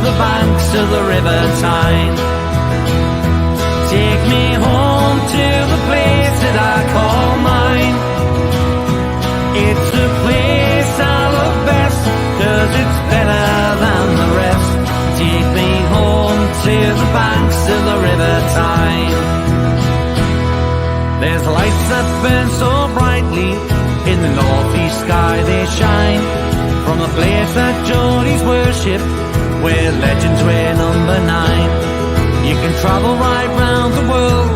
the banks of the River Tyne. Take me home to the place that I call mine. It's the place I love best, 'cause it's better than the rest. Take me home to the banks of the River Tyne. There's lights that burn so brightly, in the northeast sky they shine. From a place that Geordies worship, where legends wear number 9. You can travel right round the world,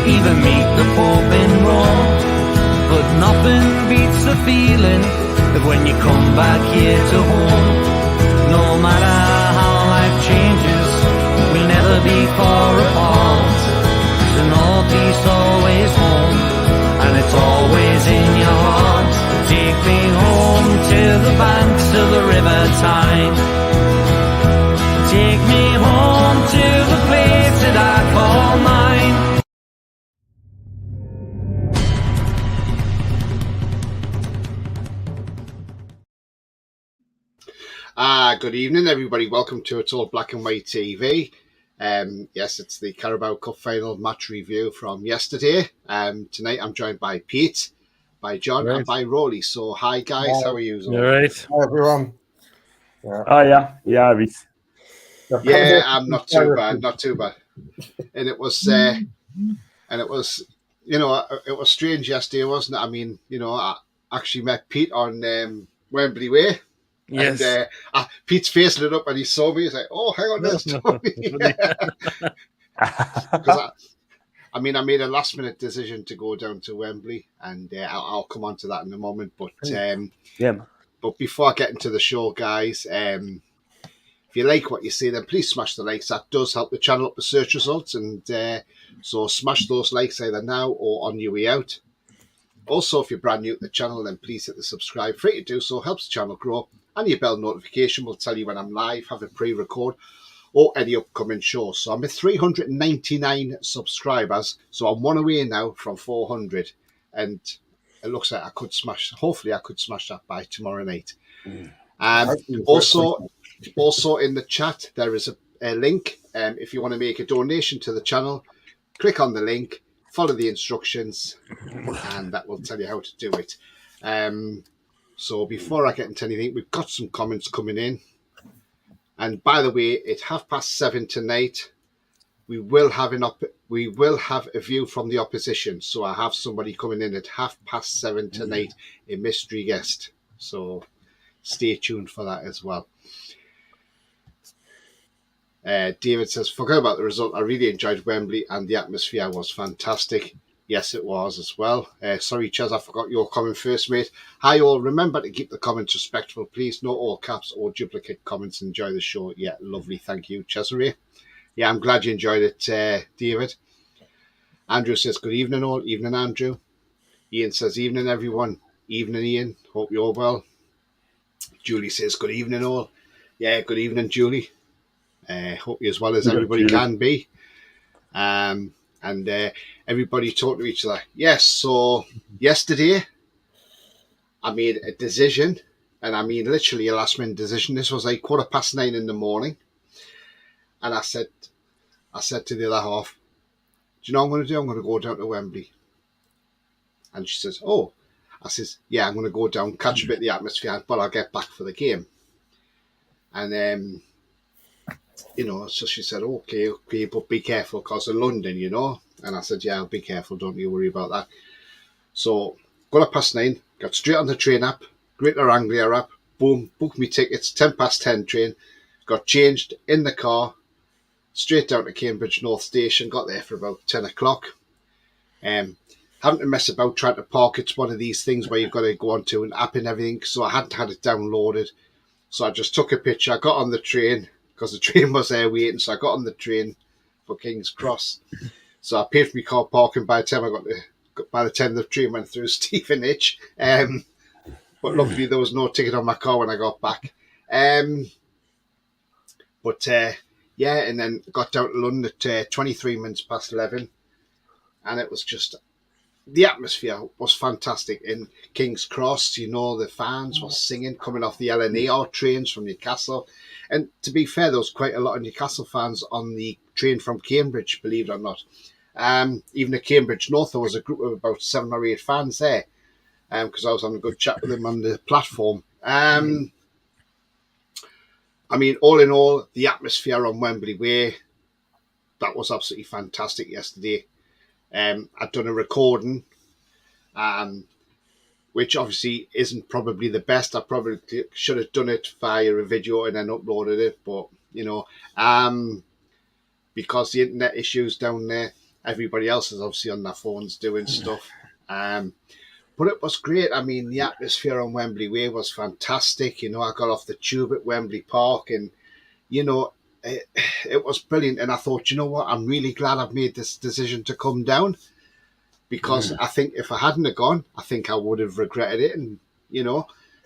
even meet the Pope in Rome. But nothing beats the feeling of when you come back here to home. No matter how life changes, we'll never be far apart. The northeast always home, and it's always in your heart. Take me home to the banks of the River Tyne. Take me home to the place that I call mine. Good evening, everybody. Welcome to It's All Black and White TV. Yes, it's the Carabao Cup final match review from yesterday. Tonight I'm joined by Pete, by John, and by Rolly. So, hi guys, how are you? All right. Hi everyone. Yeah. Oh yeah, yeah, I'm not too bad, And it was, it was strange yesterday, wasn't it? I mean, I actually met Pete on Wembley Way. Yes. And Pete's face lit up and he saw me. He's like, "Oh, hang on, there's Tony." Because I made a last-minute decision to go down to Wembley, and I'll come on to that in a moment. But But before I get into the show, guys, if you like what you see, then please smash the likes. That does help the channel up the search results, and so smash those likes either now or on your way out. Also, if you're brand new to the channel, then please hit the subscribe. Free to do so, helps the channel grow. And your bell notification will tell you when I'm live, have a pre-record, or any upcoming shows. So I'm at 399 subscribers. So I'm one away now from 400. And it looks like hopefully I could smash that by tomorrow night. Also in the chat, there is a link. If you want to make a donation to the channel, click on the link, follow the instructions, and that will tell you how to do it. So before I get into anything, we've got some comments coming in. And by the way, at 7:30 tonight, we will have a view from the opposition. So I have somebody coming in at 7:30 tonight, a mystery guest. So stay tuned for that as well. David says, "Forget about the result. I really enjoyed Wembley and the atmosphere was fantastic." Yes, it was as well. Sorry, Chaz, I forgot your comment first, mate. Hi, all. Remember to keep the comments respectful, please. No all caps or duplicate comments. Enjoy the show. Yeah, lovely. Thank you, Cesare. Yeah, I'm glad you enjoyed it, David. Andrew says, "Good evening, all." Evening, Andrew. Ian says, "Evening, everyone." Evening, Ian. Hope you're well. Julie says, "Good evening, all." Yeah, good evening, Julie. Hope you as well as everybody can be. And everybody talk to each other. Yes, so yesterday I made a decision, and I mean literally a last-minute decision. This was like 9:15 in the morning, and I said to the other half, "Do you know what I'm going to do? I'm going to go down to Wembley." And she says, "Oh." I says, "Yeah, I'm going to go down, catch a bit of the atmosphere, but I'll get back for the game." And so she said, okay, but be careful because of London, And I said, "Yeah, I'll be careful. Don't you worry about that." So, 9:15, got straight on the train app, Greater Anglia app, boom, booked me tickets, 10:10 train, got changed in the car, straight down to Cambridge North Station, got there for about 10 o'clock. Having to mess about trying to park. It's one of these things where you've got to go onto an app and everything, so I hadn't had it downloaded. So I just took a picture, I got on the train, because the train was there waiting, so I got on the train for King's Cross. So I paid for my car parking by the time the train went through Stevenage. But luckily there was no ticket on my car when I got back. And then got down to London at 23 minutes past 11. And it was just the atmosphere was fantastic in King's Cross. You know, the fans were singing coming off the LNER trains from Newcastle. And to be fair, there was quite a lot of Newcastle fans on the train from Cambridge, believe it or not. Even at Cambridge North, there was a group of about 7 or 8 fans there because I was having a good chat with them on the platform. I mean, all in all, the atmosphere on Wembley Way, that was absolutely fantastic yesterday. I'd done a recording, which obviously isn't probably the best. I probably should have done it via a video and then uploaded it, but because the internet issues down there, everybody else is obviously on their phones doing stuff. But it was great. I mean, the atmosphere on Wembley Way was fantastic. I got off the tube at Wembley Park and, it was brilliant. And I thought, you know what, I'm really glad I've made this decision to come down because I think if I hadn't have gone, I think I would have regretted it. And,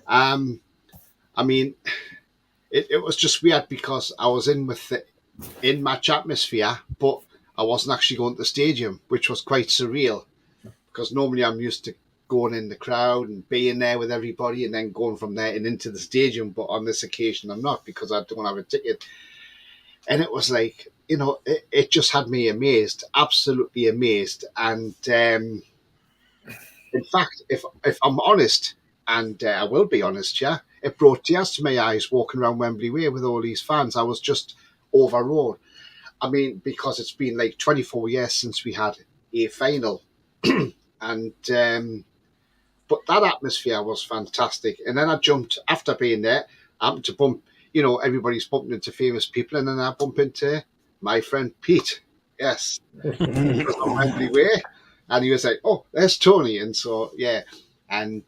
I mean, it was just weird because I was in with the in-match atmosphere, but I wasn't actually going to the stadium, which was quite surreal because normally I'm used to going in the crowd and being there with everybody and then going from there and into the stadium. But on this occasion, I'm not because I don't have a ticket. And it was like, it just had me amazed, absolutely amazed. And in fact, if I'm honest, and I will be honest, yeah, it brought tears to my eyes walking around Wembley Way with all these fans. I was just overawed. I mean, because it's been like 24 years since we had a final. And but that atmosphere was fantastic. And then I jumped, after being there, I happened to bump, everybody's bumping into famous people, and then I bump into my friend Pete. Yes. On Wembley Way. And he was like, oh, there's Tony. And so, yeah. And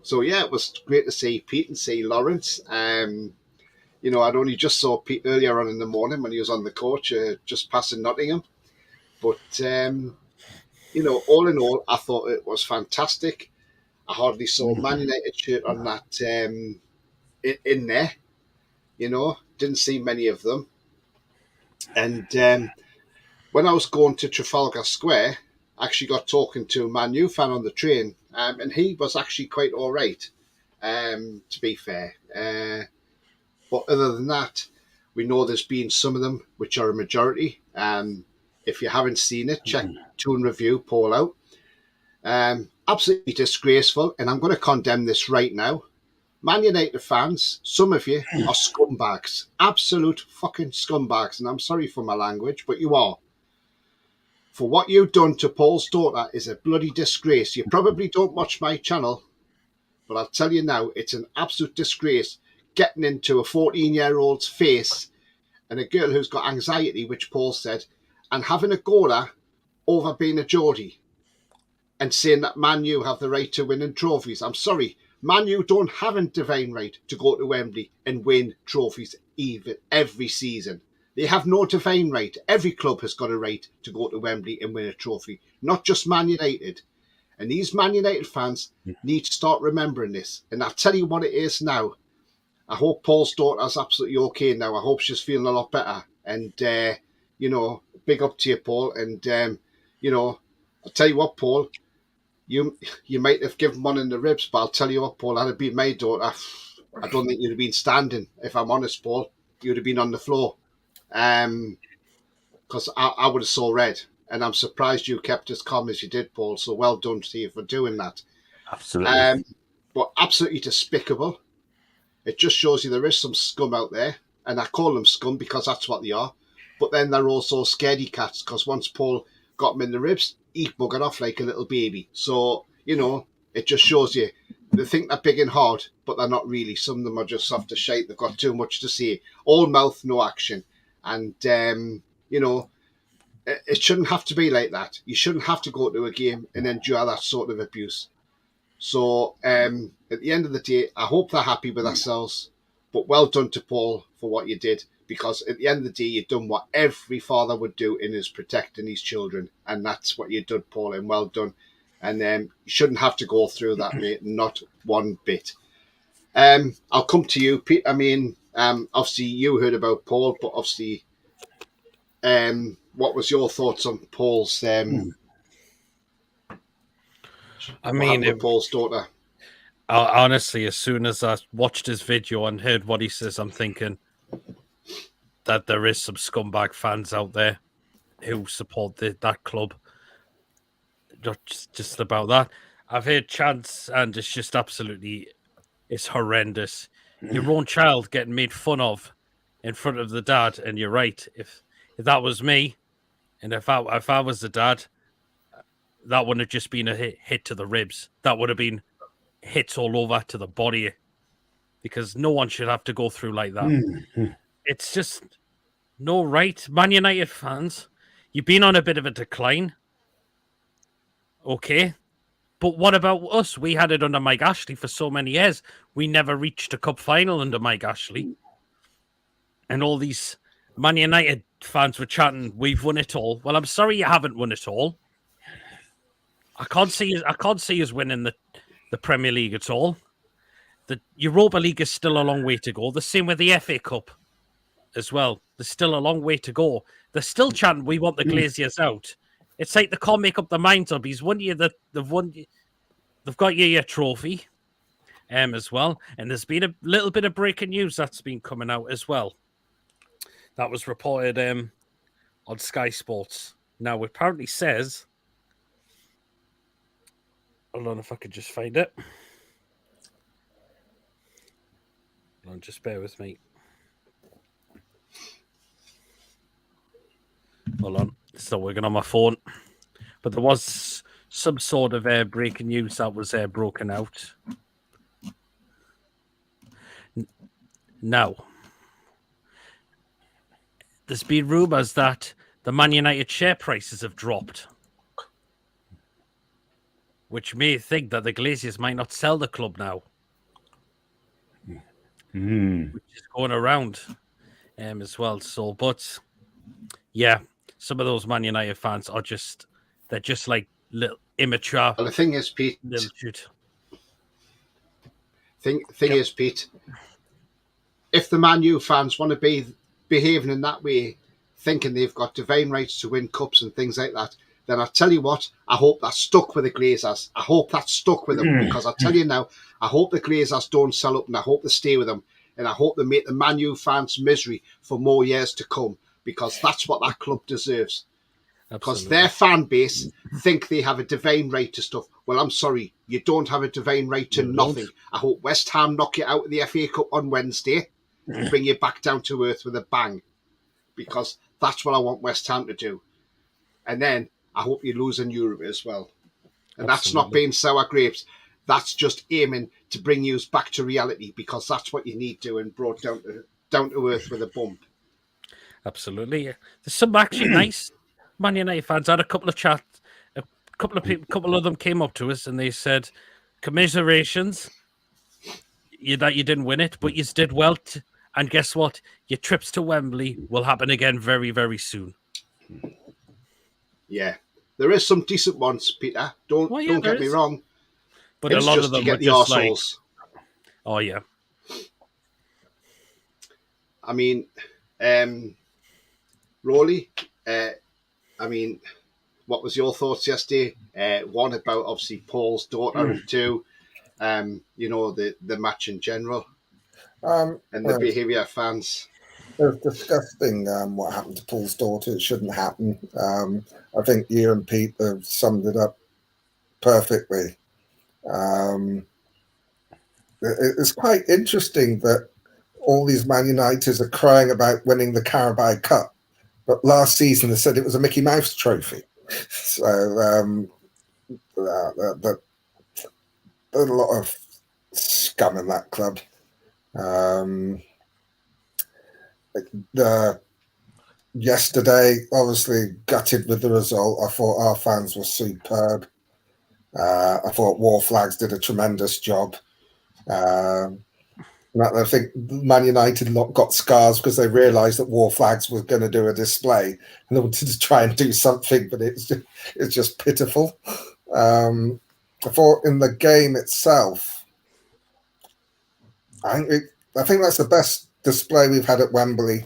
so, yeah, it was great to see Pete and see Lawrence. I'd only just saw Pete earlier on in the morning when he was on the coach, just passing Nottingham. But, all in all, I thought it was fantastic. I hardly saw a Man United shirt on that in there. Didn't see many of them. And when I was going to Trafalgar Square, I actually got talking to a Man U fan on the train, and he was actually quite all right, to be fair. But other than that, we know there's been some of them which are a majority. If you haven't seen it, check Tune Review, Paul out. Absolutely disgraceful, and I'm going to condemn this right now. Man United fans, some of you are scumbags, absolute fucking scumbags, and I'm sorry for my language, but you are. For what you've done to Paul's daughter is a bloody disgrace. You probably don't watch my channel, but I'll tell you now, it's an absolute disgrace getting into a 14-year-old's face and a girl who's got anxiety, which Paul said, and having a go at her over being a Geordie and saying that Man U have the right to winning trophies. I'm sorry, Man U don't have a divine right to go to Wembley and win trophies every season. They have no divine right. Every club has got a right to go to Wembley and win a trophy, not just Man United. And these Man United fans need to start remembering this. And I'll tell you what it is now. I hope Paul's daughter's absolutely okay now. I hope she's feeling a lot better. And, big up to you, Paul. And, I'll tell you what, Paul, you might have given one in the ribs, but I'll tell you what, Paul, had it been my daughter, I don't think you'd have been standing. If I'm honest, Paul, you'd have been on the floor. Because I would have saw red. And I'm surprised you kept as calm as you did, Paul. So well done to you for doing that. Absolutely. But absolutely despicable. It just shows you there is some scum out there. And I call them scum because that's what they are. But then they're also scaredy cats because once Paul got them in the ribs, he buggered off like a little baby. So, it just shows you they think they're big and hard, but they're not really. Some of them are just soft as shite. They've got too much to say. All mouth, no action. And, it shouldn't have to be like that. You shouldn't have to go to a game and endure that sort of abuse. So, at the end of the day, I hope they're happy with themselves. But well done to Paul for what you did. Because at the end of the day, you've done what every father would do in his protecting his children. And that's what you did, Paul, and well done. And you shouldn't have to go through that, mate, not one bit. I'll come to you, Pete. I mean, obviously you heard about Paul, but obviously, what was your thoughts on Paul's I what mean, happened with Paul's daughter? honestly, as soon as I watched his video and heard what he says, I'm thinking that there is some scumbag fans out there who support that club. Just about that. I've heard chants, and it's just absolutely, it's horrendous. Your own child getting made fun of in front of the dad, and you're right. If that was me, and if I was the dad, that wouldn't have just been a hit to the ribs. That would have been hits all over to the body, because no one should have to go through like that. It's just no right. Man United fans, you've been on a bit of a decline. Okay. But what about us? We had it under Mike Ashley for so many years. We never reached a cup final under Mike Ashley. And all these Man United fans were chanting, "We've won it all." Well, I'm sorry you haven't won it all. I can't see us winning the Premier League at all. The Europa League is still a long way to go. The same with the FA Cup as well. There's still a long way to go. They're still chanting, "We want the Glaziers out." It's like they can't make up their minds up. They've got you your trophy, as well. And there's been a little bit of breaking news that's been coming out as well. That was reported on Sky Sports. Now, it apparently says, hold on if I could just find it. Hold on, just bear with me. Hold on, still working on my phone. But there was some sort of breaking news that was broken out. Now, there's been rumours that the Man United share prices have dropped, which may think that the Glaziers might not sell the club now. Which is going around as well. So, but yeah, some of those Man United fans are they're just like little immature. Well, the thing is, Pete. Thing is, Pete. If the Man U fans want to be behaving in that way, thinking they've got divine rights to win cups and things like that, then I tell you what, I hope that's stuck with the Glazers. I hope that's stuck with them, because I tell you now, I hope the Glazers don't sell up, and I hope they stay with them, and I hope they make the Man U fans misery for more years to come, because that's what that club deserves. Because their fan base think they have a divine right to stuff. Well, I'm sorry, you don't have a divine right to nothing. I hope West Ham knock you out of the FA Cup on Wednesday and bring you back down to earth with a bang, because that's what I want West Ham to do. And then I hope you lose in Europe as well. And that's not being sour grapes. That's just aiming to bring you back to reality, because that's what you need doing, brought down to earth with a bump. Absolutely. There's some actually nice Man United fans. I had a couple of chats. A couple of them came up to us and they said, "Commiserations, that you didn't win it, but you did well. And guess what? Your trips to Wembley will happen again very, very soon." Yeah, there is some decent ones, Peter. Don't get me wrong. But it's a lot just of them to get were the just arseholes. like, "Oh yeah." I mean, Rolly, I mean, what was your thoughts yesterday? One, about obviously Paul's daughter, and two, the match in general, and the behaviour of fans. It was disgusting what happened to Paul's daughter. It shouldn't happen. I think you and Pete have summed it up perfectly. It's quite interesting that all these Man Uniteds are crying about winning the Carabao Cup, but last season they said it was a Mickey Mouse trophy. So there's a lot of scum in that club. Yesterday, obviously gutted with the result. I thought our fans were superb. I thought War Flags did a tremendous job. I think Man United got scars because they realised that War Flags was going to do a display and they wanted to try and do something, but it's just pitiful. I thought in the game itself, I think that's the best display we've had at Wembley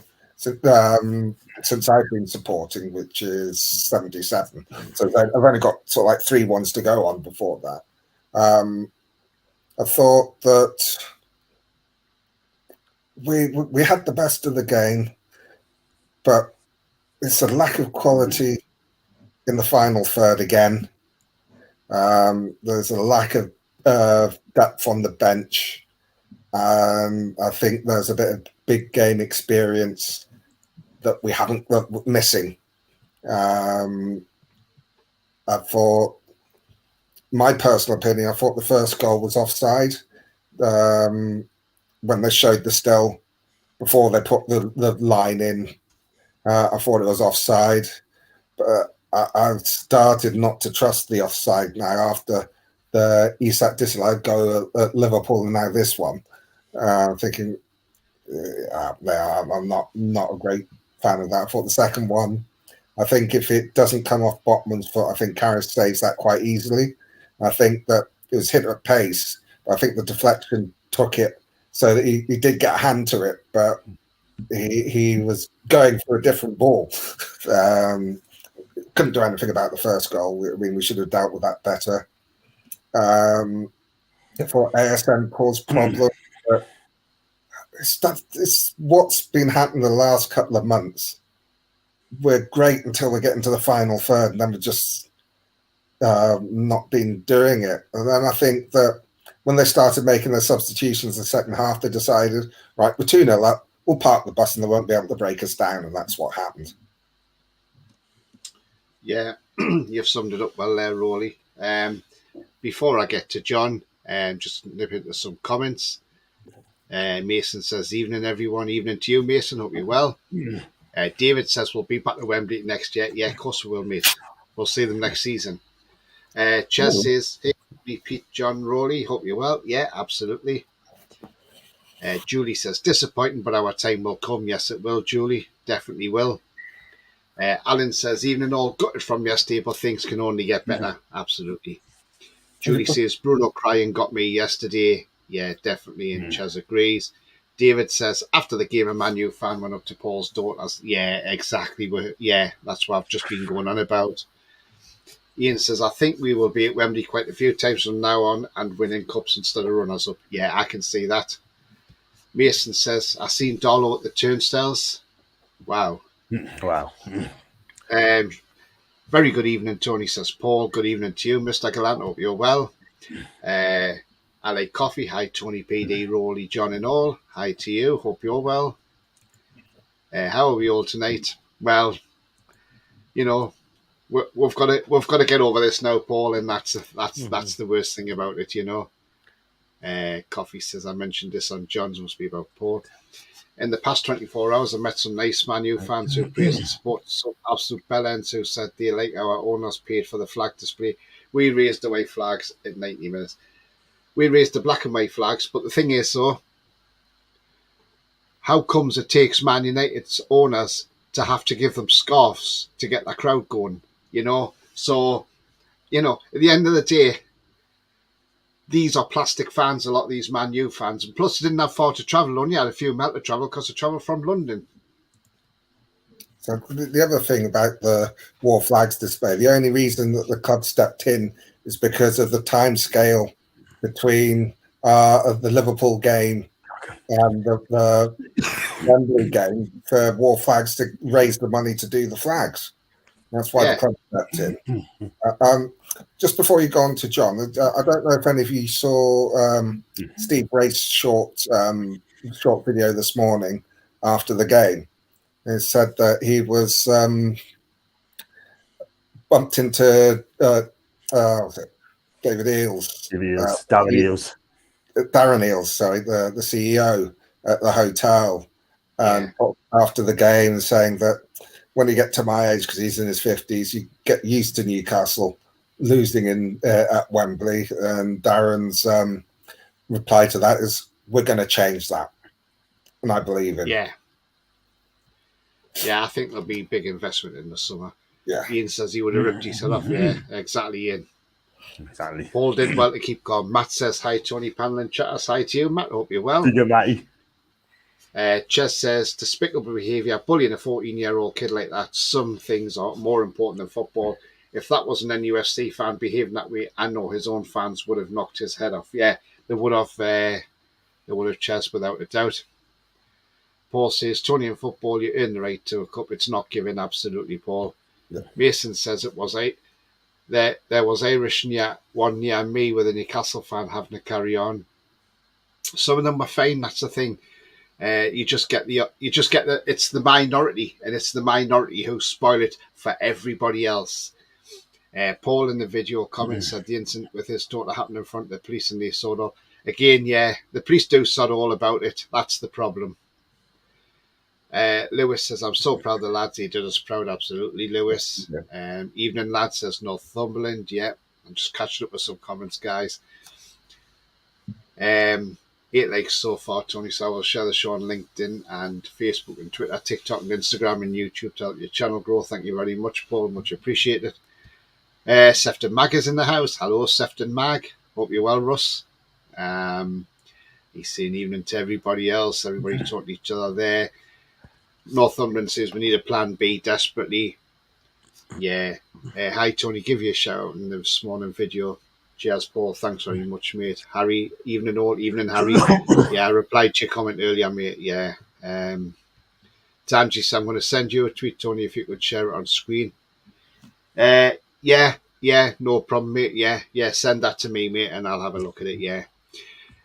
since I've been supporting, which is 77. So I've only got sort of like 3 ones to go on before that. I thought that we had the best of the game, but it's a lack of quality in the final third again. There's a lack of depth on the bench. I think there's a bit of big game experience that we haven't missing. I thought, my personal opinion, I thought the first goal was offside. When they showed the still before they put the line in, I thought it was offside. But I've started not to trust the offside now after the Isak disallowed goal at Liverpool and now this one. Thinking, I'm not a great fan of that. I thought the second one, I think if it doesn't come off Botman's foot, I think Karras saves that quite easily. I think that it was hit at pace, but I think the deflection took it so that he did get a hand to it, but he was going for a different ball. Couldn't do anything about the first goal. I mean, we should have dealt with that better. For ASM caused problems. But it's what's been happening the last couple of months. We're great until we get into the final third, and then we've just not been doing it. And then I think that when they started making their substitutions in the second half, they decided, right, we're 2-0 up, we'll park the bus and they won't be able to break us down, and that's what happened. Yeah, you've summed it up well there, Rolly. Before I get to John, just nip into some comments. Mason says, evening, everyone. Evening to you, Mason. Hope you're well. David says, we'll be back to Wembley next year. Yeah, of course we will, mate. We'll see them next season. Ches says, hey, repeat John Rowley. Hope you're well. Yeah, absolutely. Julie says, disappointing, but our time will come. Yes, it will, Julie. Definitely will. Alan says, evening all, gutted from yesterday, but things can only get better. Absolutely. Julie says, Bruno crying got me yesterday. Yeah, definitely. And Ches agrees. David says, after the game, a Man U fan went up to Paul's daughter. Yeah, exactly. Yeah, that's what I've just been going on about. Ian says, I think we will be at Wembley quite a few times from now on and winning cups instead of runners-up. Yeah, I can see that. Mason says, I seen Darlow at the turnstiles. Wow. Wow. Very good evening, Tony, says Paul. Good evening to you, Mr. Gallant. Hope you're well. I like coffee. Hi, Tony PD, Rowley, John and all. Hi to you. Hope you're well. How are we all tonight? Well, you know, we've got to get over this now, Paul, and that's the worst thing about it, you know. Coffee says, I mentioned this on John's, must be about Paul. In the past 24 hours, I met some nice Man U fans who praised and supported some absolute bellends who said they like our owners paid for the flag display. We raised the white flags in 90 minutes. We raised the black and white flags, but the thing is, so how comes it takes Man United's owners to have to give them scarves to get the crowd going, you know? So, you know, at the end of the day, these are plastic fans, a lot of these Man U fans. And plus, they didn't have far to travel. Only had a few mile to travel because they travelled from London. So the other thing about the War Flags display, the only reason that the club stepped in is because of the time scale between the Liverpool game and the Wembley game for War Flags to raise the money to do the flags. That's why the club stepped in. Just before you go on to John, I don't know if any of you saw Steve Brace's short video this morning after the game. He said that he was bumped into David Eales. Darren Eales, sorry, the CEO at the hotel. After the game, saying that when you get to my age, because he's in his 50s, you get used to Newcastle losing at Wembley. And Darren's reply to that is, we're going to change that. And I believe in it. Yeah, I think there'll be big investment in the summer. Yeah. Ian says he would have ripped himself off. Yeah, exactly, Ian. Exactly. Paul did well to keep going. Matt says, hi, Tony Panlin. Chat us. Hi to you, Matt. Hope you're well. Good, Matty. Ches says, despicable behaviour, bullying a 14-year-old kid like that. Some things are more important than football. If that was an NUFC fan behaving that way, I know his own fans would have knocked his head off. Yeah, they would have. They would have, Ches, without a doubt. Paul says, Tony, in football, you earn the right to a cup. It's not given, absolutely, Paul. Yeah. Mason says it was eight. There was Irish one near me with a Newcastle fan having to carry on. Some of them were fine. That's the thing. You just get the it's the minority, and it's the minority who spoil it for everybody else. Paul in the video comment said the incident with his daughter happened in front of the police and they sort of again, yeah, the police do sort all about it. That's the problem. Lewis says, I'm so proud of the lads. He did us proud, absolutely, Lewis. Yeah. Evening lad says Northumberland. Yeah, I'm just catching up with some comments, guys. 8 likes so far, Tony. So I will share the show on LinkedIn and Facebook and Twitter, TikTok and Instagram and YouTube to help your channel grow. Thank you very much, Paul. Much appreciated. Sefton Mag is in the house. Hello, Sefton Mag. Hope you're well, Russ. He's saying evening to everybody else. Everybody talking to each other there. Northumberland says we need a plan B desperately. Yeah. Hi, Tony. Give you a shout out in this morning video. Cheers, Paul. Thanks very much, mate. Harry, evening all. Evening, Harry. Yeah, I replied to your comment earlier, mate. Yeah. Tanji said, I'm going to send you a tweet, Tony, if you could share it on screen. Yeah, no problem, mate. Yeah, send that to me, mate, and I'll have a look at it, yeah.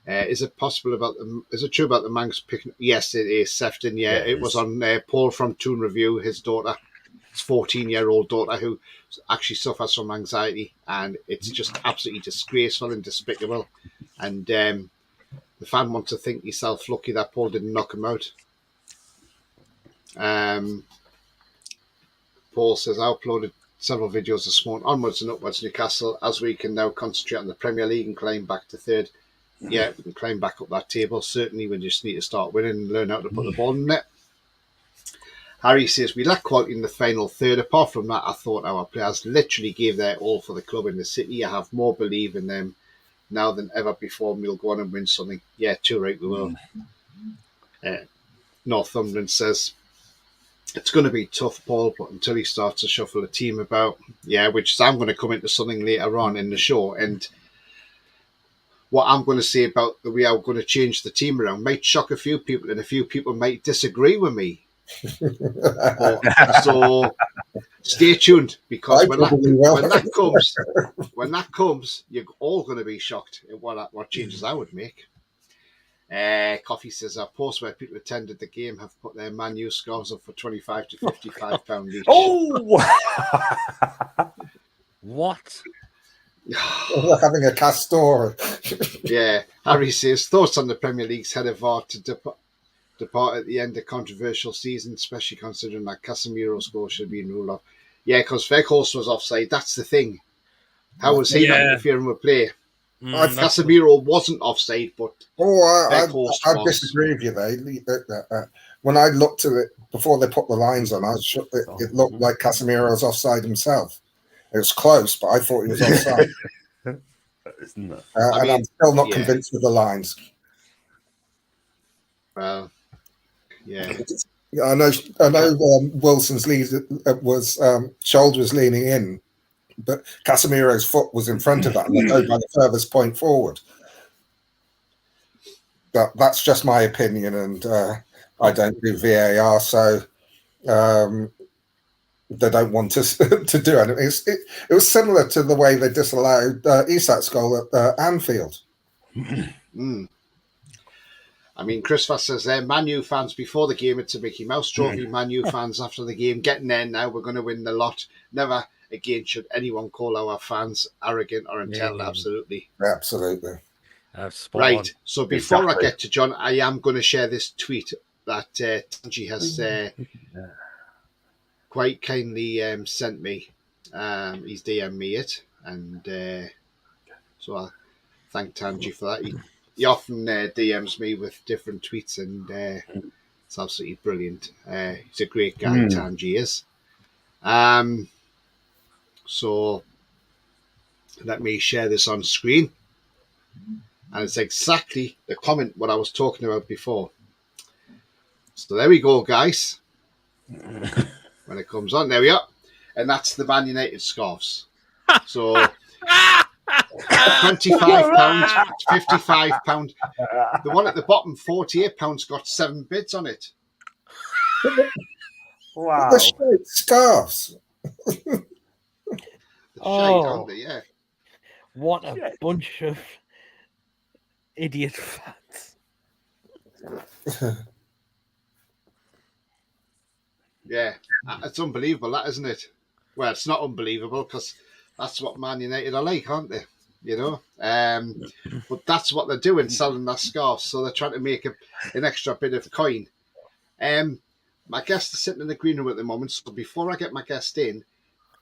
Is it possible is it true about the Manx picking? Yes, it is, Sefton, yeah. It was on Paul from Toon Review, his daughter, his 14-year-old daughter, who actually suffers from anxiety, and it's just absolutely disgraceful and despicable. And the fan wants to think yourself lucky that Paul didn't knock him out. Paul says, I uploaded several videos this morning, onwards and upwards Newcastle, as we can now concentrate on the Premier League and climb back to third. Yeah, we can climb back up that table. Certainly, we just need to start winning and learn how to put the ball in net. Harry says, we lack quality in the final third. Apart from that, I thought our players literally gave their all for the club in the city. I have more belief in them now than ever before, and we'll go on and win something. Yeah, too right, we will. Northumberland says, it's going to be tough, Paul, but until he starts to shuffle the team about, yeah, which is, I'm going to come into something later on in the show, and what I'm going to say about the way I'm going to change the team around might shock a few people, and a few people might disagree with me. So stay tuned, because when that comes, you're all going to be shocked at what changes I would make. Coffee says, our post where people attended the game have put their Man U scarves up for £25 to £55 each. Oh, What? We're having a castor. Yeah. Harry says, thoughts on the Premier League's head of VAR to depart at the end of controversial season, especially considering that Casemiro's goal should be ruled off. Yeah, because Weghorst was offside. That's the thing. How was he not interfering with play? Casemiro wasn't offside, but I disagree with you there. When I looked at it before they put the lines on, it looked like Casemiro was offside himself. It was close, but I thought he was offside. Isn't it? And I'm still not convinced with the lines. Well, yeah. I know. Wilson's shoulder was leaning in, but Casemiro's foot was in front of that, and they go by the furthest point forward. That's just my opinion, and I don't do VAR, so they don't want us to do anything. It was similar to the way they disallowed Isak's goal at Anfield. I mean, Chris Fass says there, Man U fans before the game, it's a Mickey Mouse trophy. Man U fans after the game, getting there now, we're going to win the lot. Never again should anyone call our fans arrogant or entitled. Absolutely. Absolutely. Right. So before I get to John, I am going to share this tweet that Tanji has quite kindly sent me. He's DM'd me it. And so I thank Tanji for that. He often DMs me with different tweets, and it's absolutely brilliant. He's a great guy, Tanji is. So let me share this on screen. And it's exactly the comment what I was talking about before. So there we go, guys. When it comes on, there we are. And that's the Man United scarves. So £25, £55. The one at the bottom, £48, got 7 bids on it. Wow. The shirt, scarves. The Oh. shite, aren't they? Yeah. What a bunch of idiot fans. Yeah, it's unbelievable, that, isn't it? Well, it's not unbelievable because that's what Man United are like, aren't they? You know, but that's what they're doing, selling their scarves. So they're trying to make an extra bit of coin. My guest is sitting in the green room at the moment. So before I get my guest in,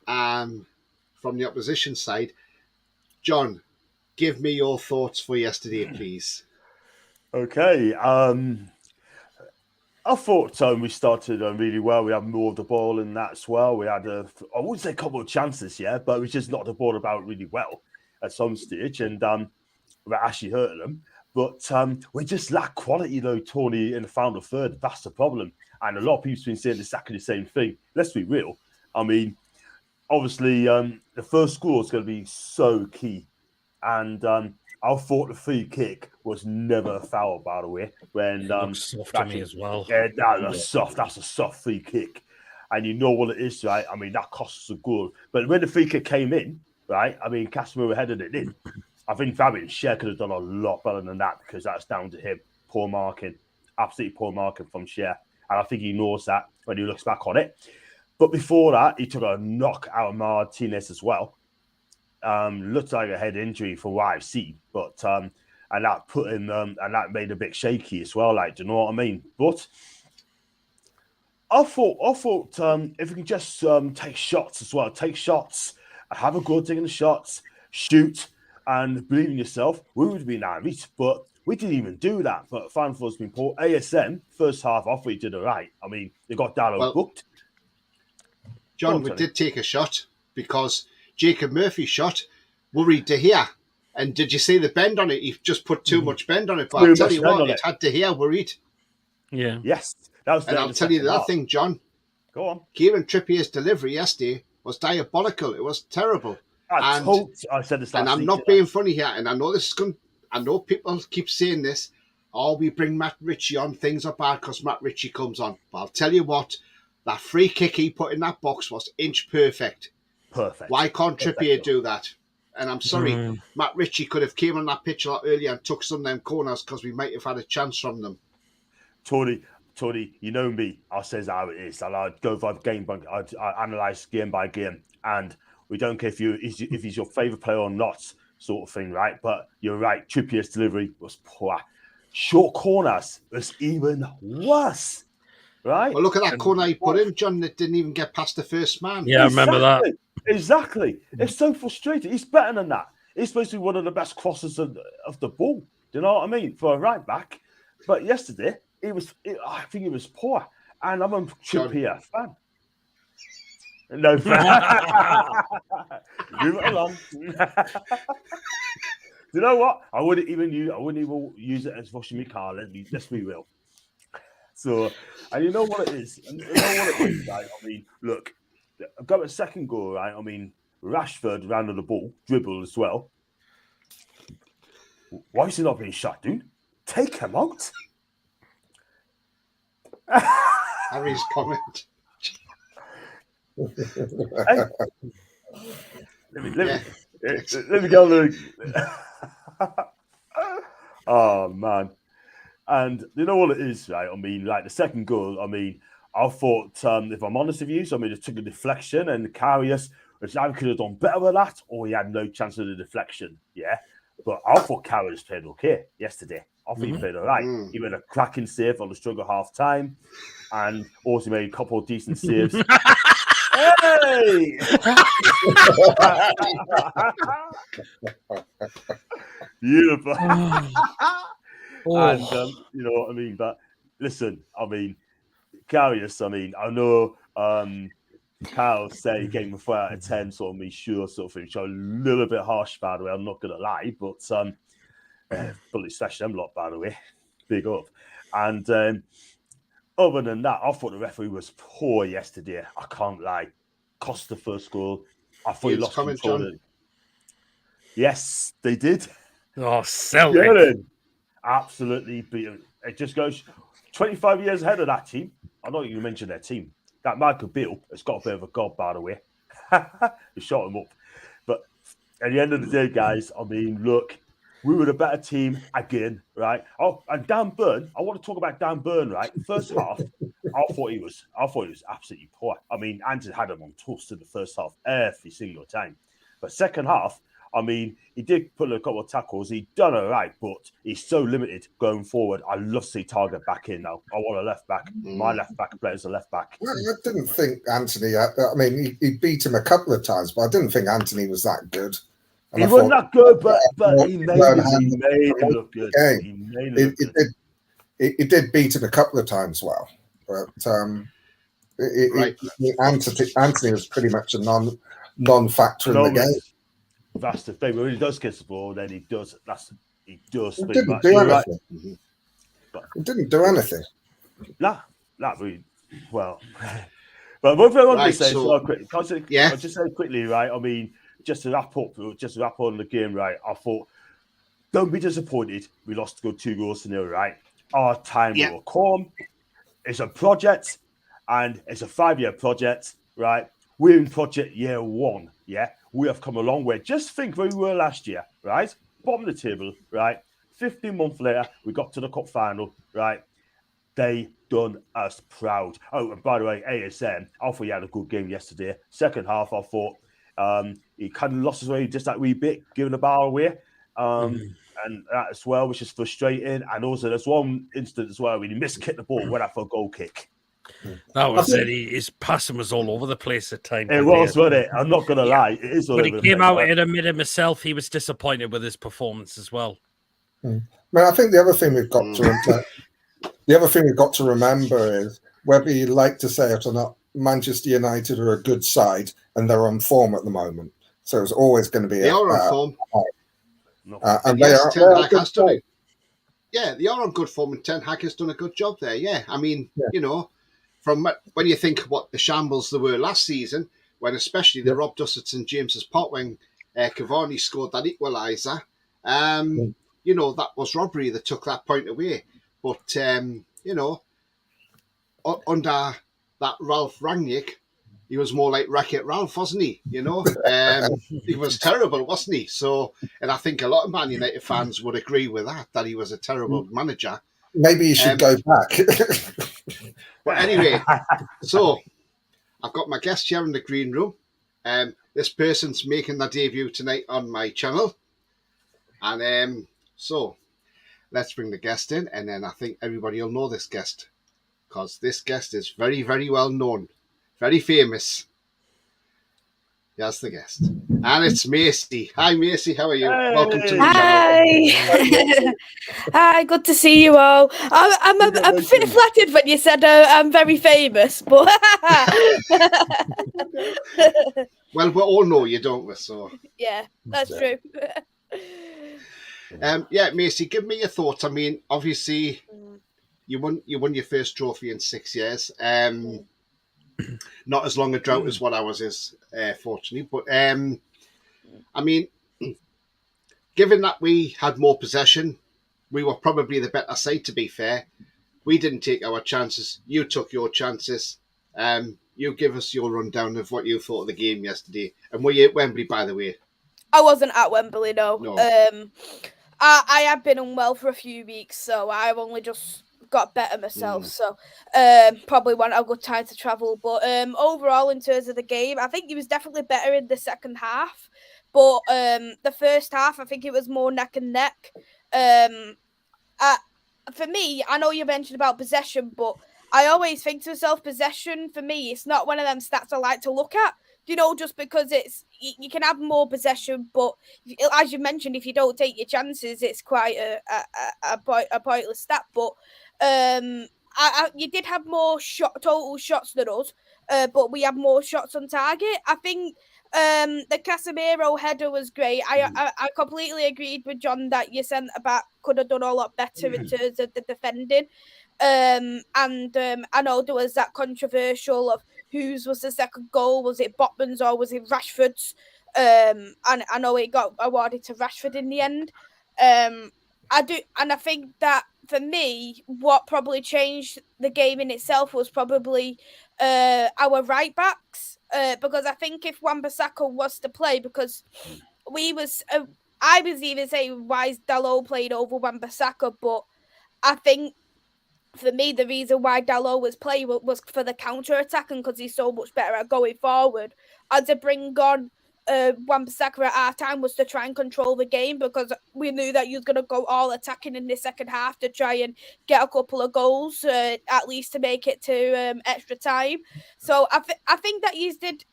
from the opposition side, John, give me your thoughts for yesterday, please. Okay. I thought we started really well. We had more of the ball in that as well. We had I wouldn't say a couple of chances, but it was just not the ball about really well at some stage, and we actually hurting them. But we just lack quality, though, Tony, in the final third. That's the problem. And a lot of people have been saying exactly the same thing. Let's be real. I mean, obviously, the first score is going to be so key. And I thought the free kick was never a foul, by the way. When Looks soft to me as well. Yeah, that's soft. That's a soft free kick. And you know what it is, right? I mean, that costs us a goal. But when the free kick came in, right, I mean, Casemiro headed it in. I think Fabian Schär could have done a lot better than that because that's down to him. Poor marking. Absolutely poor marking from Schär. And I think he knows that when he looks back on it. But before that, he took a knock out of Martinez as well. Looked like a head injury for what I've seen. But, and that put him, and that made him a bit shaky as well. Like, do you know what I mean? But I thought if we can just take shots as well, take shots, have a good taking the shots, shoot, and believe in yourself, we would have been out of it. But we didn't even do that. But final four's been poor. ASM, first half off, we did all right. I mean, they got Dallow booked. John, we did take a shot because Jacob Murphy shot worried De Gea. And did you see the bend on it? He just put too much bend on it. But I'll tell you what, it had De Gea worried. Yeah. Yes. That was and I'll tell you the other thing, John. Go on. Kieran Trippier's delivery yesterday was diabolical. It was terrible. I said this last and I'm not being funny here. And I know this is going. I know people keep saying this. Oh, we bring Matt Ritchie on. Things are bad because Matt Ritchie comes on. But I'll tell you what. That free kick he put in that box was inch perfect. Perfect. Why can't Trippier do that? And I'm sorry, Matt Ritchie could have came on that pitch a lot earlier and took some of them corners because we might have had a chance from them. Tony, you know me. I'll say how it is. I'll go for game by I'd analyse game by game, and we don't care if he's your favourite player or not, sort of thing, right? But you're right. Trippier's delivery was poor. Short corners was even worse, right? Well, look at that corner he put in, John. That didn't even get past the first man. Yeah, I remember that. Exactly. It's so frustrating. He's better than that. He's supposed to be one of the best crossers of the ball. Do you know what I mean? For a right back. But yesterday, I think he was poor. And I'm a Trippier fan. No fan. Move it along. You know what? I wouldn't even use it as washing my car. Let's be real. So, and you know what it is? Right? I mean, look. I've got a second goal, right? I mean, Rashford ran on the ball, dribbled as well. Why is he not being shot, dude? Take him out. Harry's comment. Hey. Let me go. Oh, man. And you know what it is, right? I mean, like the second goal, I mean, I thought, if I'm honest with you, it took a deflection and Karius, which I could have done better with that, or he had no chance of the deflection, yeah? But I thought Karius played okay yesterday. I think he played all right. He made a cracking save on the struggle half time and also made a couple of decent saves. Hey! Beautiful. And, you know what I mean? But listen, I mean, Karius, I mean, I know Kyle said he gave him a 4 out of 10, sort of me sure sort of thing. So a little bit harsh, by the way, I'm not going to lie, but fully smashed them lot, by the way. Big up. And other than that, I thought the referee was poor yesterday. I can't lie. Cost the first goal. I thought he Ian's lost comment, control. John? Yes, they did. Oh, Celtic. Good. Absolutely beat them. It just goes 25 years ahead of that team. I know you mentioned their team. That Michael Beale has got a bit of a god, by the way. He shot him up. But at the end of the day, guys, I mean, look, we were the better team again, right? Oh, and Dan Burn, I want to talk about Dan Burn, right? First half, I thought he was absolutely poor. I mean, Anton had him on toast in the first half every single time. But second half, I mean, he did put a couple of tackles. He done all right, but he's so limited going forward. I love to see Target back in now. I want a left back. My left back plays a left back. Well, I didn't think Anthony. I mean, he beat him a couple of times, but I didn't think Anthony was that good. And He I wasn't thought, that good, but he made learn him how to look good. game. He made him look good. It did beat him a couple of times well, but Right. Anthony was pretty much a non-factor in the game. That's the thing. When he does kiss the ball, then he does. He does. He spin didn't back. do You're anything. right. He didn't do anything. Nah, really. Well, but one thing I want Right, to say, so- quick, I'll just say quickly, right? I mean, just to wrap on the game, right? I thought, don't be disappointed. We lost 2-0, right? Our time will come. It's a project, and it's a 5-year project, right? We're in project year 1, yeah? We have come a long way. Just think where we were last year, right? Bottom of the table, right? 15 months later, we got to the cup final, right? They done us proud. Oh, and by the way, ASM, I thought he had a good game yesterday. Second half, I thought he kind of lost his way just that wee bit, giving the ball away. And that as well, which is frustrating. And also, there's one instance as well when he missed-kicked the ball, went out for a goal kick. That was it. His passing was all over the place at times. It was, wasn't it? I'm not going to lie. It is all When over he the came place, out right? and admitted himself, he was disappointed with his performance as well. I think the other thing we've got to remember is, whether you like to say it or not, Manchester United are a good side and they're on form at the moment. So it's always going to be. They are on form. And yes, they Ten are Hag has done it. Yeah, they are on good form, and Ten Hag has done a good job there. Yeah, I mean, you know, from when you think what the shambles there were last season, when especially they robbed us at St James's Park when Cavani scored that equaliser. You know, that was robbery that took that point away. But you know, under that Ralph Rangnick, he was more like Wreck-It Ralph, wasn't he? You know, he was terrible, wasn't he? So, and I think a lot of Man United fans would agree with that he was a terrible manager. Maybe you should go back. But anyway, so I've got my guest here in the green room. This person's making their debut tonight on my channel. And so let's bring the guest in, and then I think everybody will know this guest, because this guest is very, very well known. Very famous. That's the guest. And it's Macy. Hi, Macy. How are you? Hey. Welcome to the Hi. Hi, good to see you all. I'm a bit flattered when you said I'm very famous, but... Well, we all know you, don't we? So yeah, that's true. yeah, Macy, give me your thoughts. I mean, obviously, you won your first trophy in 6 years. Not as long a drought as what ours is, fortunately. But, I mean, given that we had more possession, we were probably the better side, to be fair. We didn't take our chances. You took your chances. You give us your rundown of what you thought of the game yesterday. And were you at Wembley, by the way? I wasn't at Wembley, no. No. I have been unwell for a few weeks, so I've only just got better myself, so probably wasn't a good time to travel. But overall, in terms of the game, I think he was definitely better in the second half. But the first half, I think it was more neck and neck. For me, I know you mentioned about possession, but I always think to myself, possession, for me, it's not one of them stats I like to look at. You know, just because it's you can have more possession, but as you mentioned, if you don't take your chances, it's quite a pointless stat. But you did have more total shots than us, but we had more shots on target. I think the Casemiro header was great. I completely agreed with John that your centre back could have done a lot better in terms of the defending. And I know there was that controversial of whose was the second goal. Was it Botman's or was it Rashford's? And I know it got awarded to Rashford in the end. I do, and I think that for me, what probably changed the game in itself was probably our right backs. Because I think if Wan-Bissaka was to play, because I was even saying why is Dalot played over Wan-Bissaka, but I think for me, the reason why Dalot was playing was for the counter attack and because he's so much better at going forward. And to bring on Wan-Bissaka at our time was to try and control the game because we knew that you was going to go all attacking in the second half to try and get a couple of goals, at least to make it to extra time. So I think that you did.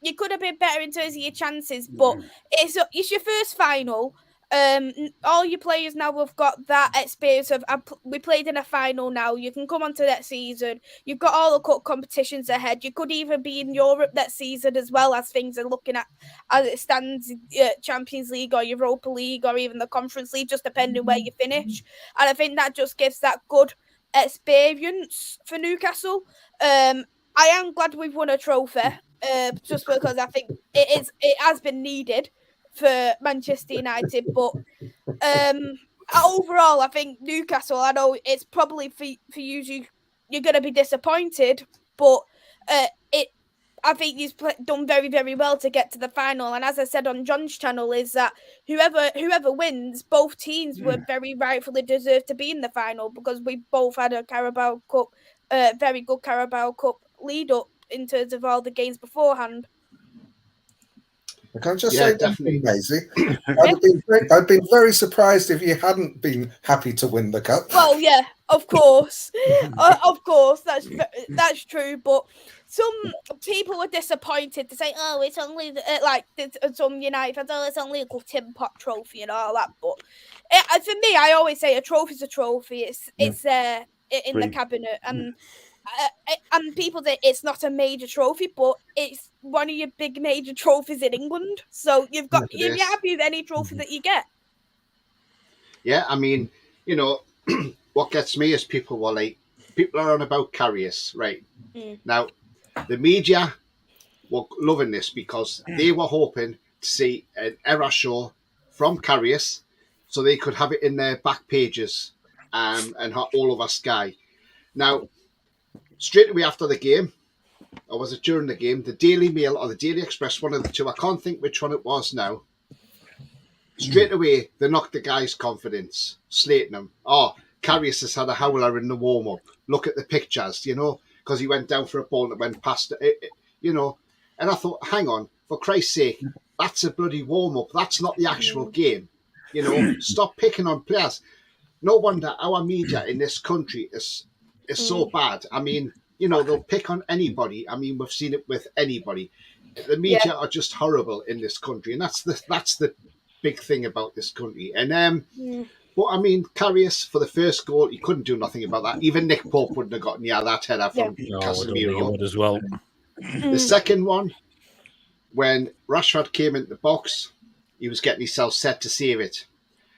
You could have been better in terms of your chances, but it's your first final. All your players now have got that experience of we played in a final now. You can come on to that season. You've got all the cup competitions ahead. You could even be in Europe that season as well as things are looking at as it stands, Champions League or Europa League or even the Conference League, just depending where you finish. And I think that just gives that good experience for Newcastle. I am glad we've won a trophy, just because I think it has been needed for Manchester United, but overall, I think Newcastle. I know it's probably for you. You're going to be disappointed, but I think he's done very, very well to get to the final. And as I said on John's channel, is that whoever wins, both teams were very rightfully deserved to be in the final because we both had a Carabao Cup, very good Carabao Cup lead up in terms of all the games beforehand. Can I just Yeah, say definitely. Maisie? I'd been very surprised if you hadn't been happy to win the cup. Well, yeah, of course, of course, that's true. But some people were disappointed to say, "Oh, it's only like some United fans, oh, it's only a good tin pot trophy and all that." But for me, I always say a trophy's a trophy. It's there in the cabinet, and people say it's not a major trophy, but it's one of your big major trophies in England. So you're happy with any trophy that you get. Yeah, I mean, what gets me is people are on about Karius, right? Now, the media were loving this because they were hoping to see an error show from Karius so they could have it in their back pages and all over Sky. Now, straight away after the game, or was it during the game, the Daily Mail or the Daily Express, one of the two, I can't think which one it was now, straight away, they knocked the guy's confidence, slating him. Oh, Karius has had a howler in the warm-up. Look at the pictures, because he went down for a ball that went past it, And I thought, hang on, for Christ's sake, that's a bloody warm-up. That's not the actual game. Stop picking on players. No wonder our media in this country is so bad. I mean, they'll pick on anybody. I mean, we've seen it with anybody. The media are just horrible in this country, and that's the big thing about this country. And but I mean, Karius for the first goal, he couldn't do nothing about that. Even Nick Pope wouldn't have gotten that header from Casemiro as well. The second one, when Rashford came into the box, he was getting himself set to save it.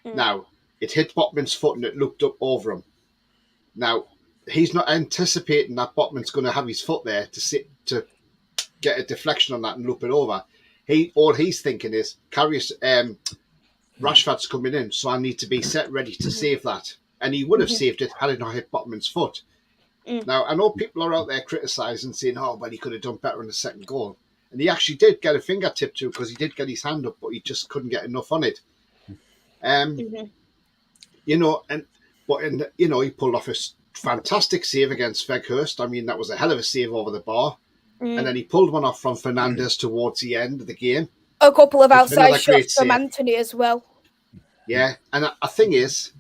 Now, it hit Botman's foot and it looked up over him. Now, he's not anticipating that Botman's going to have his foot there to get a deflection on that and loop it over. All he's thinking is, Rashford's coming in, so I need to be set ready to save that. And he would have saved it had it not hit Botman's foot. Now, I know people are out there criticising, saying, oh, well, he could have done better in the second goal. And he actually did get a fingertip to because he did get his hand up, but he just couldn't get enough on it. He pulled off a fantastic save against Weghorst. I mean, that was a hell of a save over the bar. And then he pulled one off from Fernandes towards the end of the game. A couple of outside shots from Anthony as well. Yeah, and the thing is,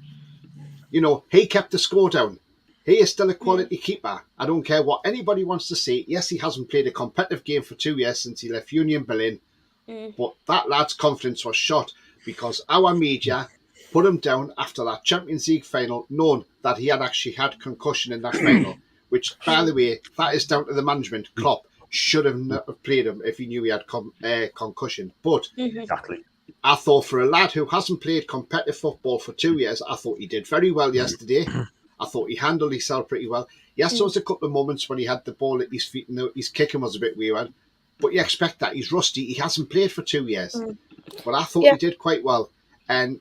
he kept the score down. He is still a quality keeper. I don't care what anybody wants to say. Yes, he hasn't played a competitive game for 2 years since he left Union Berlin. But that lad's confidence was shot because our media put him down after that Champions League final, knowing that he had actually had concussion in that final, which, by the way, that is down to the management. Klopp should have not played him if he knew he had concussion. But exactly, I thought for a lad who hasn't played competitive football for 2 years, I thought he did very well yesterday. I thought he handled himself pretty well. Yes, there was a couple of moments when he had the ball at his feet and his kicking was a bit weird. But you expect that. He's rusty. He hasn't played for 2 years. But I thought he did quite well. And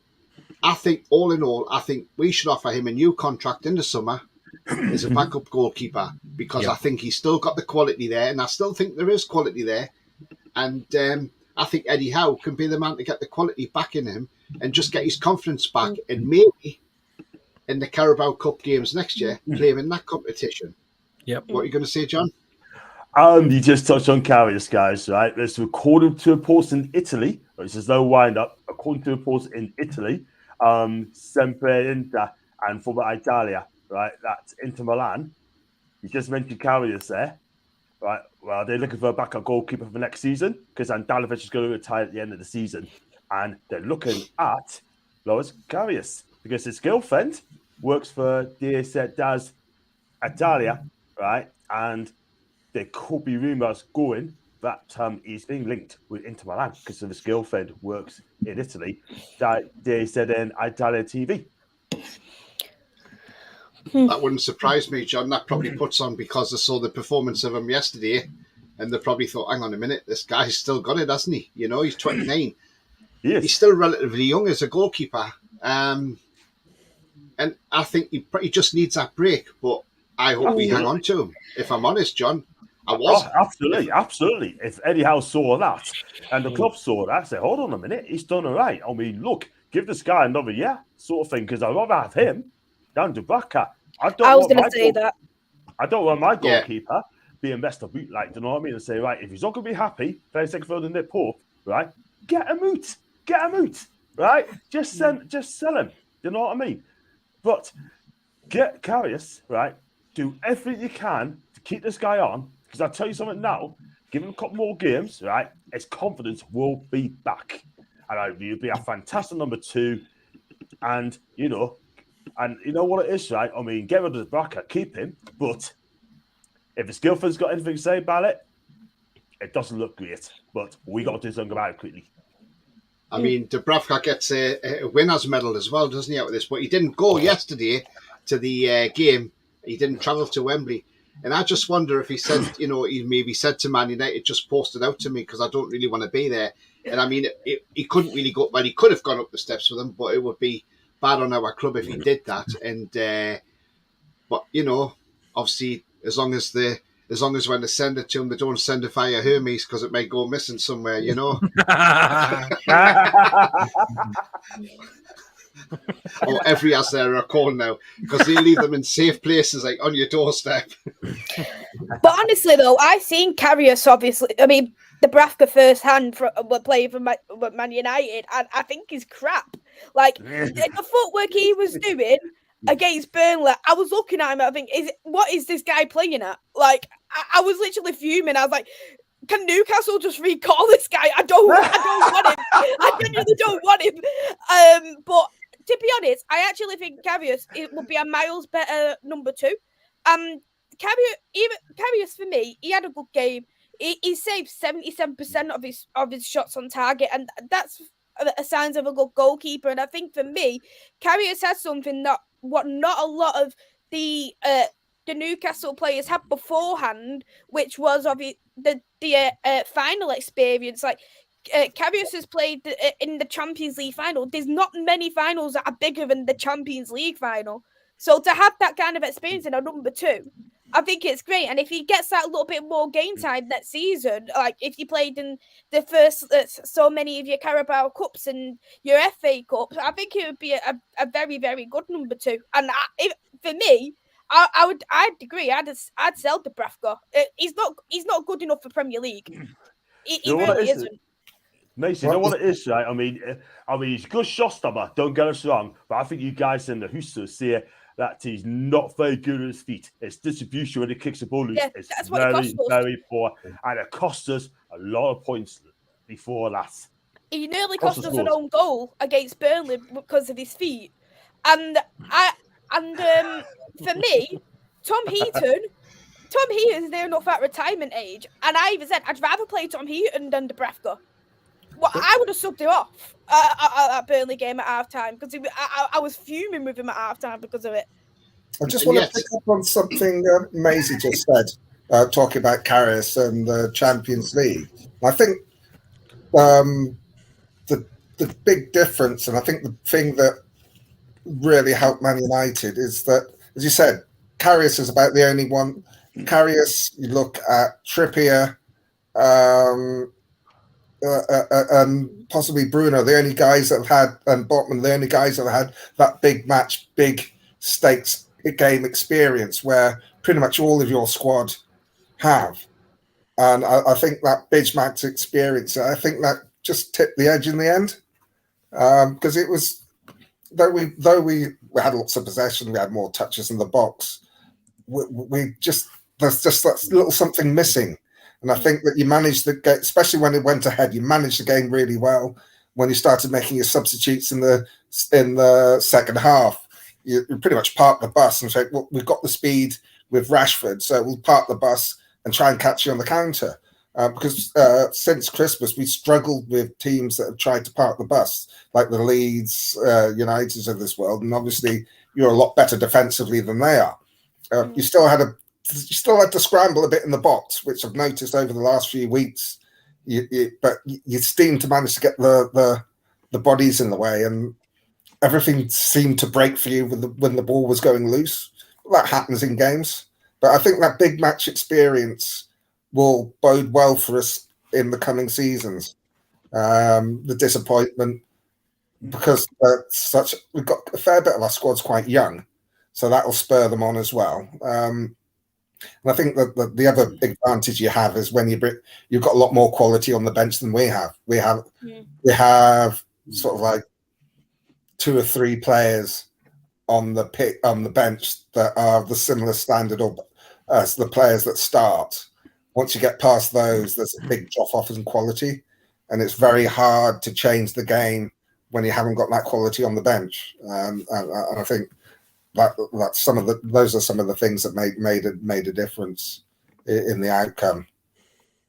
I think, all in all, I think we should offer him a new contract in the summer as a backup goalkeeper, because I think he's still got the quality there, and I still think there is quality there. And I think Eddie Howe can be the man to get the quality back in him and just get his confidence back, and maybe in the Carabao Cup games next year, play him in that competition. Yep. What are you going to say, John? You just touched on Karius, guys, right? It's according to reports in Italy, which is no wind up. According to reports in Italy, Sempre Inter and Forza Italia, right? That's Inter Milan. You just mentioned Karius there, right? Well, they're looking for a backup goalkeeper for next season because Andalovic is going to retire at the end of the season, and they're looking at Loris Karius because his girlfriend works for Das Italia, right? And there could be rumours going that he's being linked with Inter Milan because of his girlfriend works in Italy. That they said in Italia TV. That wouldn't surprise me, John. That probably puts on because they saw the performance of him yesterday, and they probably thought, hang on a minute, this guy's still got it, hasn't he? You know, he's 29. Yes. He's still relatively young as a goalkeeper. And I think he just needs that break, but I hope we hang on to him, if I'm honest, John. I was. Oh, absolutely. If Eddie Howe saw that and the club saw that, say, hold on a minute, he's done all right. I mean, look, give this guy another year, sort of thing, because I'd rather have him than Dubravka. I was going to say that. I don't want my goalkeeper being messed up, like, do you know what I mean? And say, right, if he's not going to be happy, very second for the nip up, right, get him out, right? Just sell him. Do you know what I mean? But get Karius, right? Do everything you can to keep this guy on. Because I'll tell you something now, give him a couple more games, right? His confidence will be back. And he'll be a fantastic number 2. And you know what it is, right? I mean, get rid of the bracket, keep him. But if his girlfriend's got anything to say about it, it doesn't look great. But we got to do something about it quickly. I mean, Dubravka gets a winner's medal as well, doesn't he, out of this? But he didn't go yesterday to the game. He didn't travel to Wembley. And I just wonder if he said, he maybe said to Man United, just post it out to me because I don't really want to be there. And I mean, he couldn't really go, well, he could have gone up the steps with them, but it would be bad on our club if he did that. And, but, obviously, as long as when they send it to him, they don't send it via Hermes because it may go missing somewhere, Or every has their call now because they leave them in safe places, like on your doorstep. But honestly, though, I've seen Karius, obviously. I mean, Dubravka firsthand playing for Man United, and I think he's crap. Like, the footwork he was doing against Burnley, I was looking at him, I think, what is this guy playing at? Like, I was literally fuming. I was like, can Newcastle just recall this guy? I don't want him. I genuinely don't want him. But to be honest, I actually think Karius it would be a miles better number 2. Karius for me, he had a good game. He saved 77% of his shots on target, and that's a signs of a good goalkeeper. And I think for me, Karius has something that what not a lot of the Newcastle players had beforehand, which was the final experience. Like Karius has played in the Champions League final. There's not many finals that are bigger than the Champions League final. So to have that kind of experience in a number 2, I think it's great. And if he gets that little bit more game time next season, like if you played in the first so many of your Carabao Cups and your FA Cups, I think it would be a very, very good number 2. And for me, I'd agree. I'd sell Dubravka. He's not good enough for Premier League. He really isn't. Mason, you know what it is, right? I mean, he's a good shot stopper. Don't get us wrong, but I think you guys in the Husso see that he's not very good at his feet. His distribution when he kicks the ball loose is very, very poor, and it cost us a lot of points before that. He nearly cost us an own goal against Burnley because of his feet, and for me, Tom Heaton's near enough at retirement age, and I even said I'd rather play Tom Heaton than Dubravka. Well, I would have subbed him off at Burnley game at half time because I was fuming with him at half time because of it. I just And want yet- to pick up on something Maisie just said, talking about Karius and the Champions League. I think the big difference, and I think the thing that really helped Man United is that, as you said, Karius is about the only one. Karius, you look at Trippier, and possibly Bruno, the only guys that have had, and Botman, the only guys that have had that big match, big stakes game experience where pretty much all of your squad have. And I think that big match experience, I think that just tipped the edge in the end. Because it was, though we had lots of possession, we had more touches in the box, we just, there's just that little something missing. And I think that you managed the game, especially when it went ahead, you managed the game really well. When you started making your substitutes in the second half, you pretty much parked the bus and said, well, we've got the speed with Rashford, so we'll park the bus and try and catch you on the counter. Because since Christmas, we struggled with teams that have tried to park the bus, like the Leeds Uniteds of this world. And obviously, you're a lot better defensively than they are. You still had to scramble a bit in the box, which I've noticed over the last few weeks. But you seemed to manage to get the bodies in the way, and everything seemed to break for you when the ball was going loose. That happens in games. But I think that big match experience will bode well for us in the coming seasons. The disappointment, because we've got a fair bit of our squad's quite young, so that will spur them on as well. And I think that the other big advantage you have is when you've got a lot more quality on the bench than we have. We have sort of like 2 or 3 players on the bench that are the similar standard as the players that start. Once you get past those, there's a big drop off in quality, and it's very hard to change the game when you haven't got that quality on the bench. And I think that's those are some of the things that made a difference in the outcome.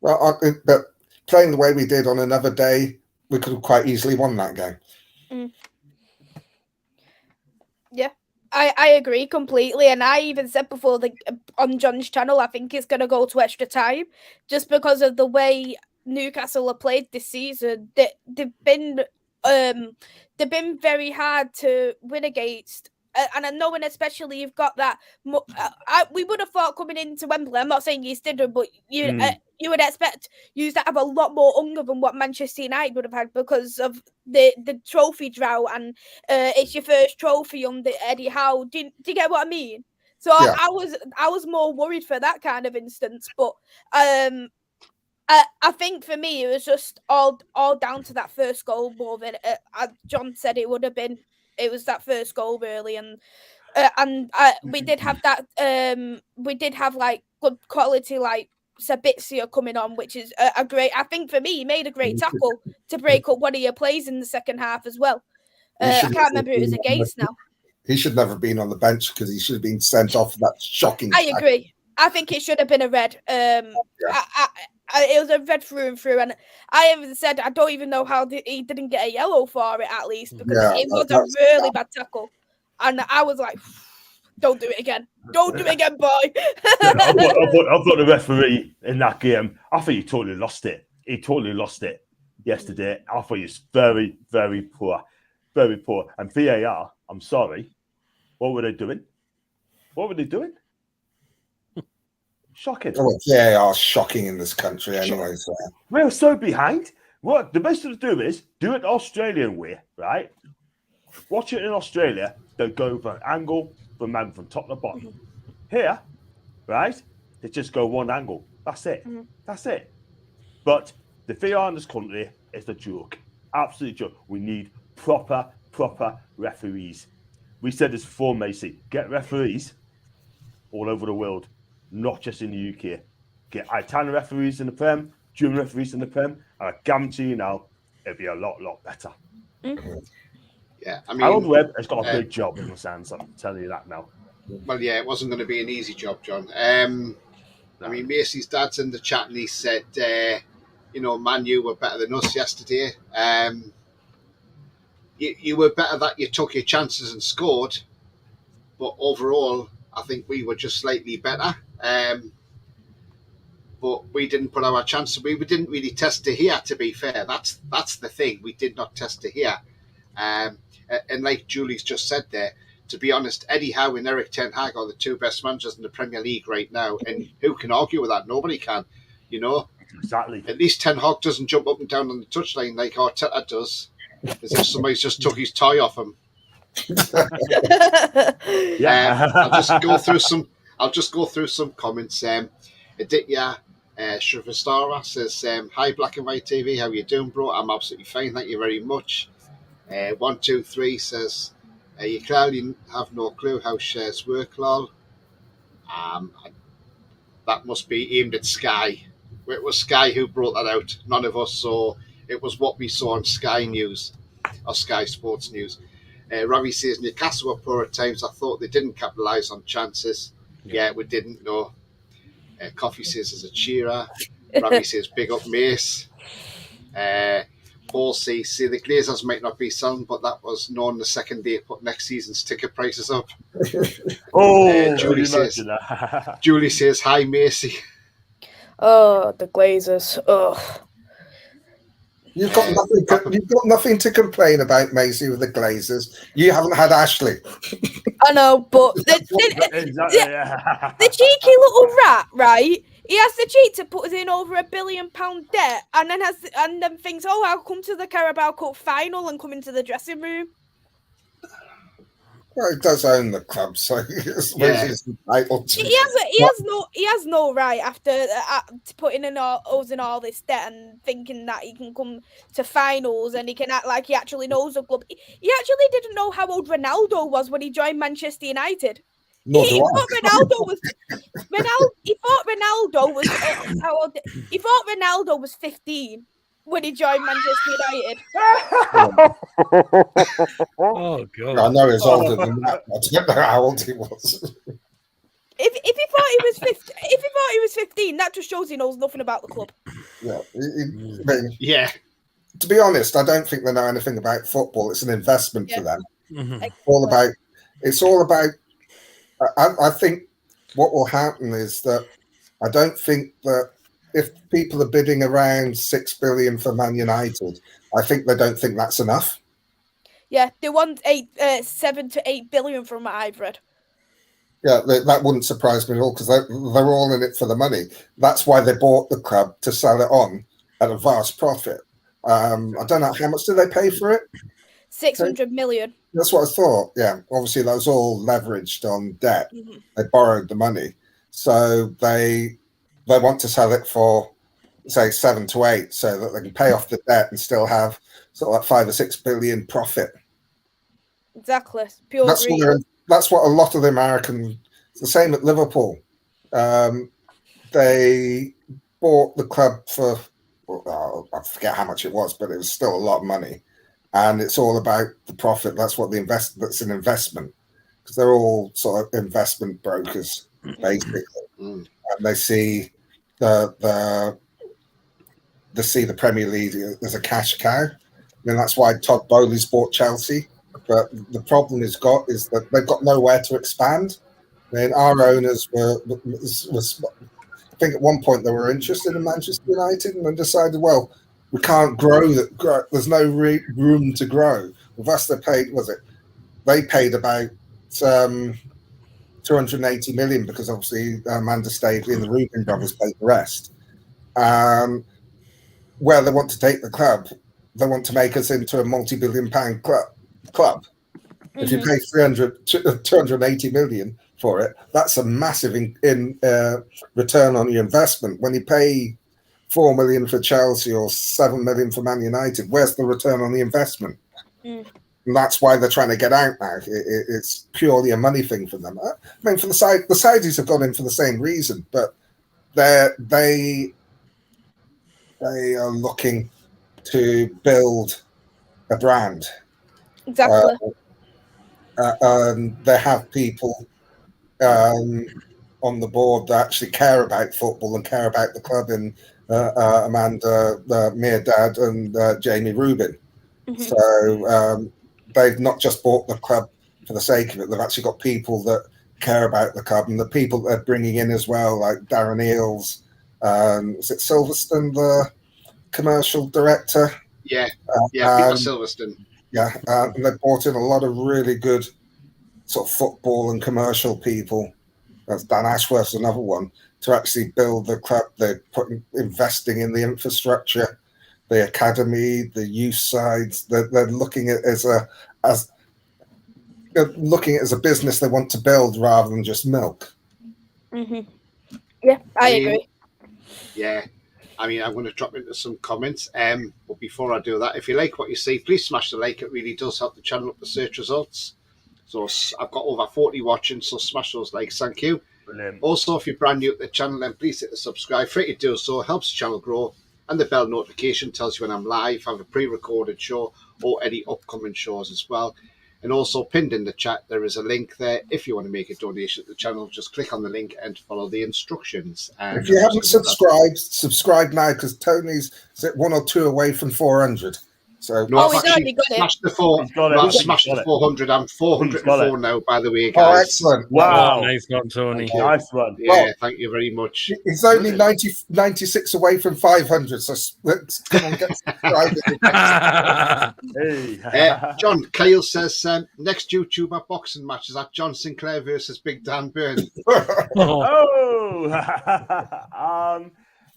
Well, but playing the way we did on another day, we could have quite easily won that game. Yeah, I agree completely, and I even said before on John's channel, I think it's going to go to extra time, just because of the way Newcastle have played this season. They've been very hard to win against. And I know, and especially you've got that. We would have thought coming into Wembley. I'm not saying you didn't, but you would expect you to have a lot more hunger than what Manchester United would have had because of the trophy drought, and it's your first trophy under Eddie Howe. Do you get what I mean? So yeah. I was more worried for that kind of instance, but I think for me it was just all down to that first goal more than John said it would have been. It was that first goal really, and we did have that. We did have like good quality, like Sabitzer coming on, which is a great. I think for me, he made a great tackle to break up one of your plays in the second half as well. I can't remember who it was against now. He should never have been on the bench because he should have been sent off. That shocking. I agree. I think it should have been a red. It was a red through and through, and I even said I don't even know how he didn't get a yellow for it at least, because it was a really bad tackle, and I was like, "Don't do it again! Don't do it again, boy!" I thought the referee in that game, I think he totally lost it. He totally lost it yesterday. I thought he was very, very poor, very poor. And VAR, I'm sorry, what were they doing? What were they doing? Shocking. Oh, they are shocking in this country anyway. So. We're so behind. What the best to do is do it the Australian way, right? Watch it in Australia. They go for an angle from top to bottom. Here, right? They just go one angle. That's it. That's it. But the VAR in this country is a joke. Absolute joke. We need proper referees. We said this before, Macy. Get referees all over the world. Not just in the UK. Get Italian referees in the Prem, German referees in the Prem, and I guarantee you now, it'll be a lot better. Yeah, I mean, Harold Webb has got a big job in the sands. I'm telling you that now. Well, yeah, it wasn't going to be an easy job, John. I mean, Macy's dad's in the chat, and he said, Man U were better than us yesterday. You were better that you took your chances and scored, but overall, I think we were just slightly better. But we didn't put our chance. We didn't really test to here. To be fair, that's the thing. We did not test to here. And like Julie's just said there, to be honest, Eddie Howe and Eric Ten Hag are the two best managers in the Premier League right now, and who can argue with that? Nobody can. You know, Exactly. at least Ten Hag doesn't jump up and down on the touchline like Arteta does, as if somebody's just took his tie off him. Yeah. I'll just go through some comments. Aditya Shrivastara says, "Hi, Black and White TV. How you doing, bro? I'm absolutely fine. Thank you very much." 123 says, "You clearly have no clue how shares work, lol." That must be aimed at Sky. It was Sky who brought that out. None of us saw. It was what we saw on Sky News or Sky Sports News. Ravi says, "Newcastle were poor at times. I thought they didn't capitalise on chances." Yeah, we didn't know. Coffee says, "as a cheerer." Ravi says, "Big up Mace." Paul says, "See, the Glazers might not be selling, but that was known the second they put next season's ticket prices up." Julie says, "Hi, Macy." Oh, the Glazers. Oh. You've got nothing to complain about, Maisie, with the Glazers. You haven't had Ashley. I know, but the cheeky little rat, right? He has the cheek to put us in over £1 billion debt, and then thinks, "Oh, I'll come to the Carabao Cup final and come into the dressing room." Well, he does own the club, so he's entitled to. He has no right after putting in us in all this debt and thinking that he can come to finals and he can act like he actually knows the club. He actually didn't know how old Ronaldo was when he joined Manchester United. He thought Ronaldo was 15 when he joined Manchester United. Oh god! I know he's older than that. I don't know how old he was. If he thought he was 15, that just shows he knows nothing about the club. Yeah. To be honest, I don't think they know anything about football. It's an investment for them. Mm-hmm. It's all about. I think what will happen is that I don't think that if people are bidding around $6 billion for Man United, I think they don't think that's enough. Yeah, they want 7 to 8 billion from what I've read. Yeah, that wouldn't surprise me at all because they're all in it for the money. That's why they bought the club, to sell it on at a vast profit. I don't know, how much did they pay for it? 600 million. That's what I thought. Yeah, obviously that was all leveraged on debt. Mm-hmm. They borrowed the money, so they want to sell it for, say, 7 to 8, so that they can pay off the debt and still have sort of like 5 or 6 billion profit. Exactly. That's what a lot of the American. It's the same at Liverpool. They bought the club for, I forget how much it was, but it was still a lot of money. And it's all about the profit. That's what that's an investment, because they're all sort of investment brokers, basically. And they see the Premier League as a cash cow. And that's why Todd Bowley's bought Chelsea. But the problem is that they've got nowhere to expand. I mean, our owners was I think at one point they were interested in Manchester United and then decided, well, we can't grow. There's no room to grow. With us, they paid about 280 million because obviously Amanda Staveley and the Rubin brothers paid the rest. Where they want to take the club, they want to make us into a multi-billion pound club. Mm-hmm. If you pay 280 million for it, that's a massive in return on your investment. When you pay 4 million for Chelsea or 7 million for Man United, where's the return on the investment? And that's why they're trying to get out now. It's purely a money thing for them. I mean, for the Saudis have gone in for the same reason, but they are looking to build a brand. Exactly. They have people on the board that actually care about football and care about the club, and Amanda Mirdad and Jamie Rubin. Mm-hmm. So they've not just bought the club for the sake of it. They've actually got people that care about the club, and the people that they're bringing in as well, like Darren Eales. Is it Silverstone, the commercial director? Yeah, Peter And Silverstone. and they brought in a lot of really good sort of football and commercial people. That's Dan Ashworth's another one, to actually build the club. They're investing in the infrastructure, the academy, the youth sides. They're looking at it as a business they want to build rather than just milk. Yeah, I agree. Yeah. I mean, I'm going to drop into some comments. But before I do that, if you like what you see, please smash the like. It really does help the channel up the search results. So I've got over 40 watching, so smash those likes. Thank you. Brilliant. Also, if you're brand new to the channel, then please hit the subscribe. Free to do so, helps the channel grow. And the bell notification tells you when I'm live, have a pre-recorded show, or any upcoming shows as well. And also pinned in the chat, there is a link there. If you want to make a donation to the channel, just click on the link and follow the instructions. And if you haven't subscribed, subscribe now, because Tony's 1 or 2 away from 400. So no, he's already got it. Smashed the 400. I'm 404 now, by the way, guys. Oh, excellent. Wow. Nice one, Tony. Nice one. Yeah, Well, thank you very much. He's only 96 away from 500, so let's come on, get subscribed. Hey. John Kyle says, next YouTuber boxing match is at John Sinclair versus Big Dan Byrne. Oh.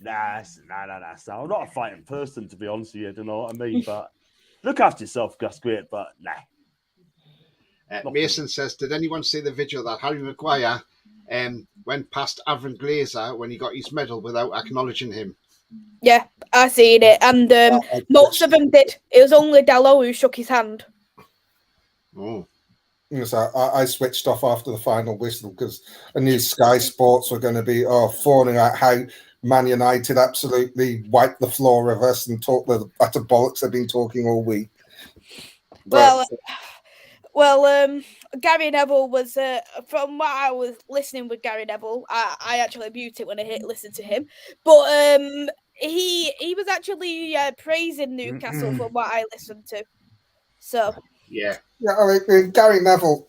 Nah. I'm not a fighting person, to be honest with you. Do you know what I mean? But look after yourself, that's great. But nah. Mason says, did anyone see the video that Harry Maguire went past Avram Glazer when he got his medal without acknowledging him? Yeah, I seen it, and most of them did. It was only Dallo who shook his hand. Oh. So I switched off after the final whistle because I knew Sky Sports were going to be fawning out how Man United absolutely wiped the floor of us and talked the utter bollocks they've been talking all week. Well, Gary Neville was, from what I was listening with Gary Neville, I actually mute it when I listen to him, but he was actually praising Newcastle from what I listened to. So yeah, I mean, Gary Neville,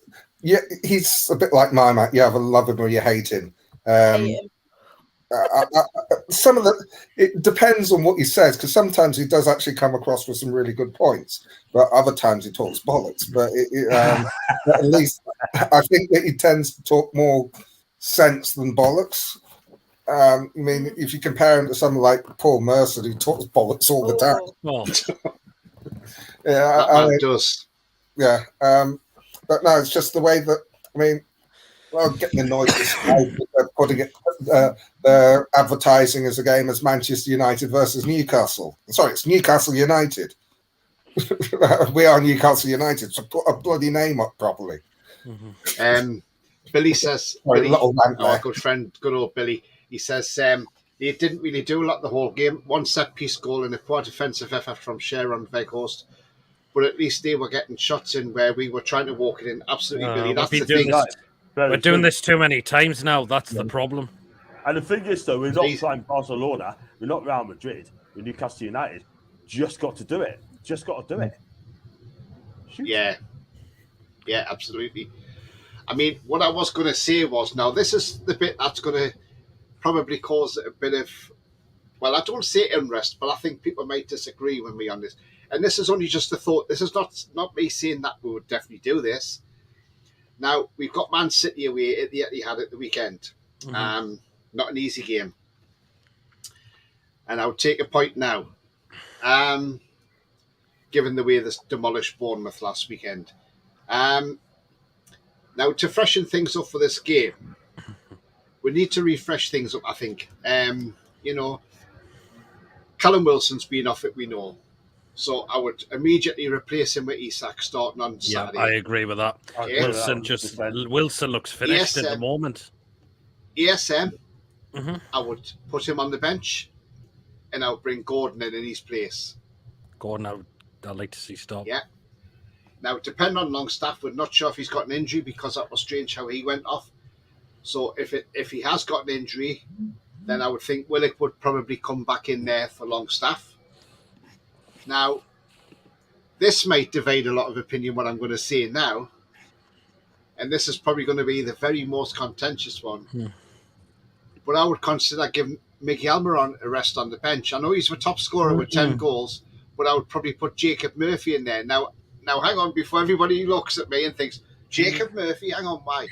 he's a bit like my mate. You either love him or you hate him. Some of it depends on what he says, because sometimes he does actually come across with some really good points, but other times he talks bollocks. But at least I think that he tends to talk more sense than bollocks. I mean, if you compare him to someone like Paul Mercer, who talks bollocks all the time. that man does. Yeah, but no, it's just the way that, I mean, well, getting annoyed with putting it, advertising as a game as Manchester United versus Newcastle. Sorry, it's Newcastle United. We are Newcastle United, so put a bloody name up properly. Billy says, Sorry, our good friend, good old Billy, he says they didn't really do a lot the whole game. One set-piece goal and a poor defensive effort from Sharon Veghorst. But at least they were getting shots in where we were trying to walk it in. Absolutely, Billy. That's the thing. We're doing this too many times now. That's the problem. And the thing is, though, we're not playing Barcelona. We're not Real Madrid. We're Newcastle United. Just got to do it. Just got to do it. Shoot. Yeah, absolutely. I mean, what I was going to say was, now this is the bit that's going to probably cause a bit of, well, I don't say unrest, but I think people might disagree with me on this. And this is only just a thought. This is not me saying that we would definitely do this. Now, we've got Man City away at the Etihad at the weekend. Mm-hmm. Not an easy game. And I would take a point now. Given the way this demolished Bournemouth last weekend. Now, to freshen things up for this game, we need to refresh things up, I think. Callum Wilson's been off it, we know. So I would immediately replace him with Isak starting on Saturday. I agree with that. Wilson looks finished at the moment. ESM, I would put him on the bench and I would bring Gordon in his place. Gordon, I'd like to see stop. Yeah. Now, depending on Longstaff, we're not sure if he's got an injury because that was strange how he went off. So if he has got an injury, then I would think Willock would probably come back in there for Longstaff. Now, this might divide a lot of opinion, what I'm going to say now, and this is probably going to be the very most contentious one, but I would consider giving Mickey Almiron a rest on the bench. I know he's the top scorer with 10 goals, but I would probably put Jacob Murphy in there. Now, hang on, before everybody looks at me and thinks, Jacob Murphy, hang on, why?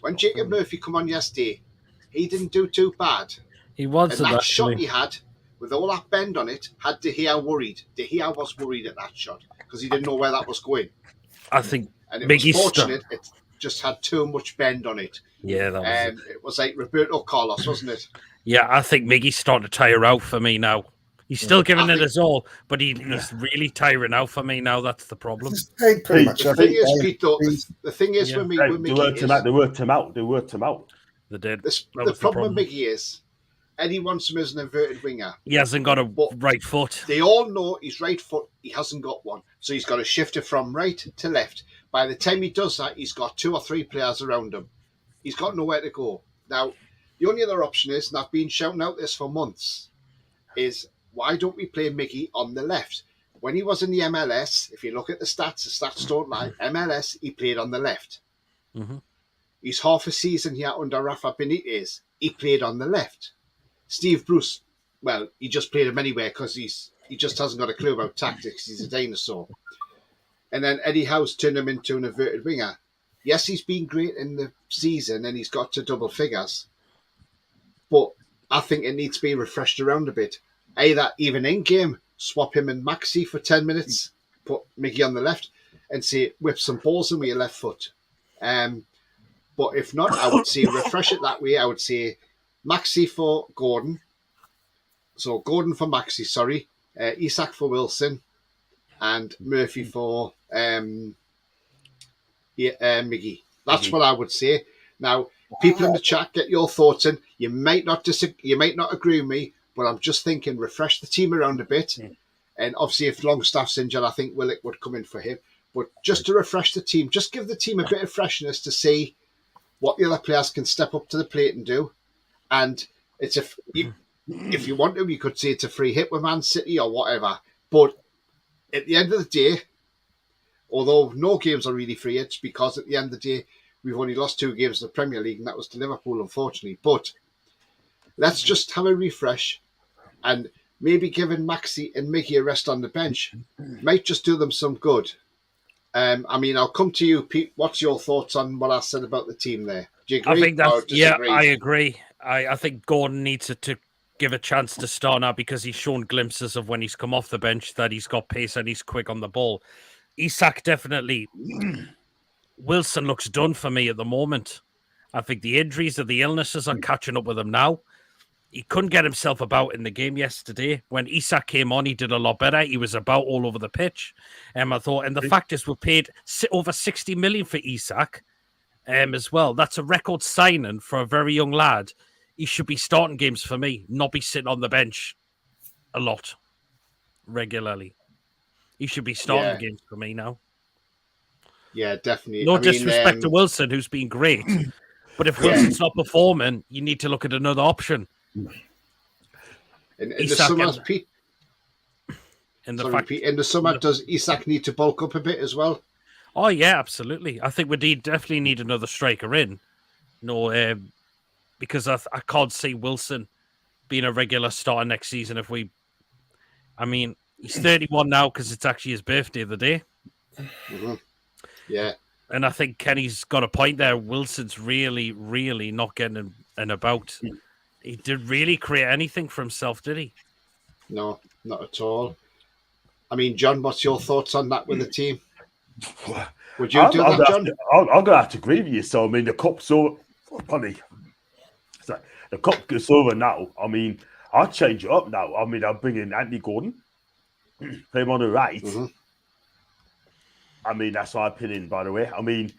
When Jacob Murphy come on yesterday, he didn't do too bad. He And wasn't that actually. shot he had, with all that bend on it, had De Gea worried. De Gea was worried at that shot because he didn't know where that was going. I think And it Miggy's was fortunate it just had too much bend on it. Yeah, that was it. It was like Roberto Carlos, wasn't it? Yeah, I think Miggy's starting to tire out for me now. He's still giving I it think- his all, but he's really tiring out for me now. That's the problem. He's played pretty much The every thing is, game. Pete, though, He's- the thing is Yeah. with me, Hey, with they Mickey worked is, him out. They worked him out. They worked him out. They did. the was the problem with problem. Mickey is, Eddie wants him as an inverted winger. He hasn't got a But- right foot. They all know his right foot, he hasn't got one. So he's got to shift it from right to left. By the time he does that, he's got 2 or 3 players around him. He's got nowhere to go. Now, the only other option is, and I've been shouting out this for months, is why don't we play Mickey on the left? When he was in the MLS, if you look at the stats don't lie. MLS, he played on the left. Mhm. He's half a season here under Rafa Benitez. He played on the left. Steve Bruce, well, he just played him anywhere because he just hasn't got a clue about tactics. He's a dinosaur. And then Eddie Howe's turned him into an inverted winger. Yes, he's been great in the season and he's got to double figures. But I think it needs to be refreshed around a bit. Either even in game, swap him and Maxi for 10 minutes, put Mickey on the left, and say whip some balls in with your left foot. But if not, I would say refresh it that way. I would say Maxi for Gordon. So Gordon for Maxi, sorry. Isak for Wilson. And Murphy for Miggy. That's what I would say. Now, people in the chat, get your thoughts in. You might not agree with me, but I'm just thinking refresh the team around a bit. And obviously, if Longstaff's injured, I think Willock would come in for him. But just to refresh the team, just give the team a bit of freshness to see what the other players can step up to the plate and do. And it's if you want to, you could say it's a free hit with Man City or whatever. But at the end of the day, although no games are really free hits, because at the end of the day, we've only lost 2 games in the Premier League, and that was to Liverpool, unfortunately. But let's just have a refresh, and maybe giving Maxi and Mickey a rest on the bench might just do them some good. I mean, I'll come to you, Pete. What's your thoughts on what I said about the team there? Do you agree? I think or that's yeah, disagree? I agree. I think Gordon needs to give a chance to start now because he's shown glimpses of when he's come off the bench that he's got pace and he's quick on the ball. Isak definitely. Wilson looks done for me at the moment. I think the injuries or the illnesses are catching up with him now. He couldn't get himself about in the game yesterday. When Isak came on, he did a lot better. He was about all over the pitch. I thought, and the fact is, we paid over 60 million for Isak as well. That's a record signing for a very young lad. He should be starting games for me, not be sitting on the bench a lot, regularly. He should be starting games for me now. Yeah, definitely. No disrespect to Wilson, who's been great. But if Wilson's not performing, you need to look at another option. In the summer, Pete. In the summer, does Isak need to bulk up a bit as well? Oh yeah, absolutely. I think we definitely need another striker in. No, because I can't see Wilson being a regular starter next season. I mean, he's 31 now because it's actually his birthday the day. Mm-hmm. Yeah. And I think Kenny's got a point there. Wilson's really, really not getting an about. He didn't really create anything for himself, did he? No, not at all. I mean, John, what's your thoughts on that with the team? Would you do that, John? I'm going to have to agree with you. So, I mean, the cup's over. Funny. Sorry. The cup is over now. I mean, I'll change it up now. I mean, I'll bring in Anthony Gordon, play him on the right. Mm-hmm. I mean, that's my opinion, by the way. I mean,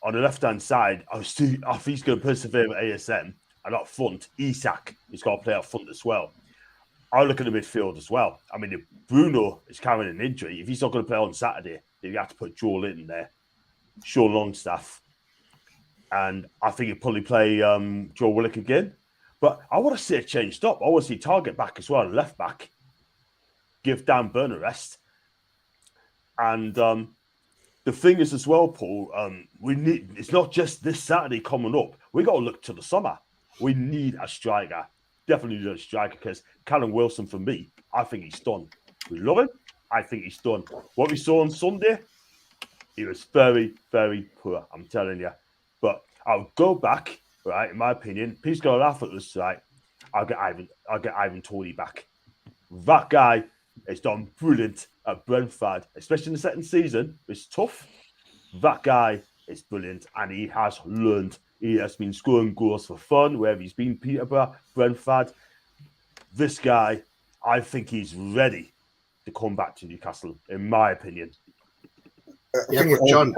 on the left-hand side, I think he's going to persevere with ASM. And up front, Isak is going to play up front as well. I look at the midfield as well. I mean, if Bruno is carrying an injury, if he's not going to play on Saturday, then you have to put Joel in there, Sean Longstaff. And I think he'll probably play Joe Willock again. But I want to see it changed up. I want to see Target back as well, left back. Give Dan Burn a rest. And the thing is as well, Paul, it's not just this Saturday coming up. We got to look to the summer. We need a striker. Definitely need a striker because Callum Wilson, for me, I think he's done. We love him. I think he's done. What we saw on Sunday, he was very, very poor. I'm telling you. But I'll go back, right? In my opinion, please go laugh at us, right? I'll get Ivan Toney back. That guy has done brilliant at Brentford, especially in the second season. It's tough. That guy is brilliant, and he has learned. He has been scoring goals for fun wherever he's been. Peterborough, Brentford. This guy, I think he's ready to come back to Newcastle, in my opinion. Yeah, but John,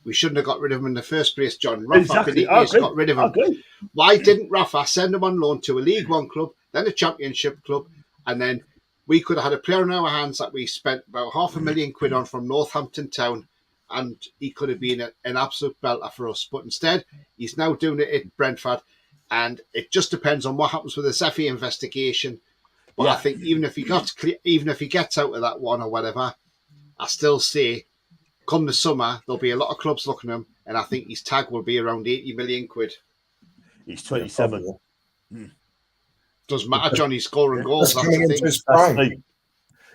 we shouldn't have got rid of him in the first place, John. Rafa Benitez got rid of him. Why didn't Rafa send him on loan to a League One club, then a Championship club, and then we could have had a player in our hands that we spent about £500,000 on from Northampton Town, and he could have been an absolute belter for us. But instead, he's now doing it at Brentford, and it just depends on what happens with this FA investigation. But I think even if he gets out of that one or whatever, I still say, come the summer, there'll be a lot of clubs looking at him, and I think his tag will be around £80 million. He's 27. Doesn't matter, John. He's scoring goals. That's the thing.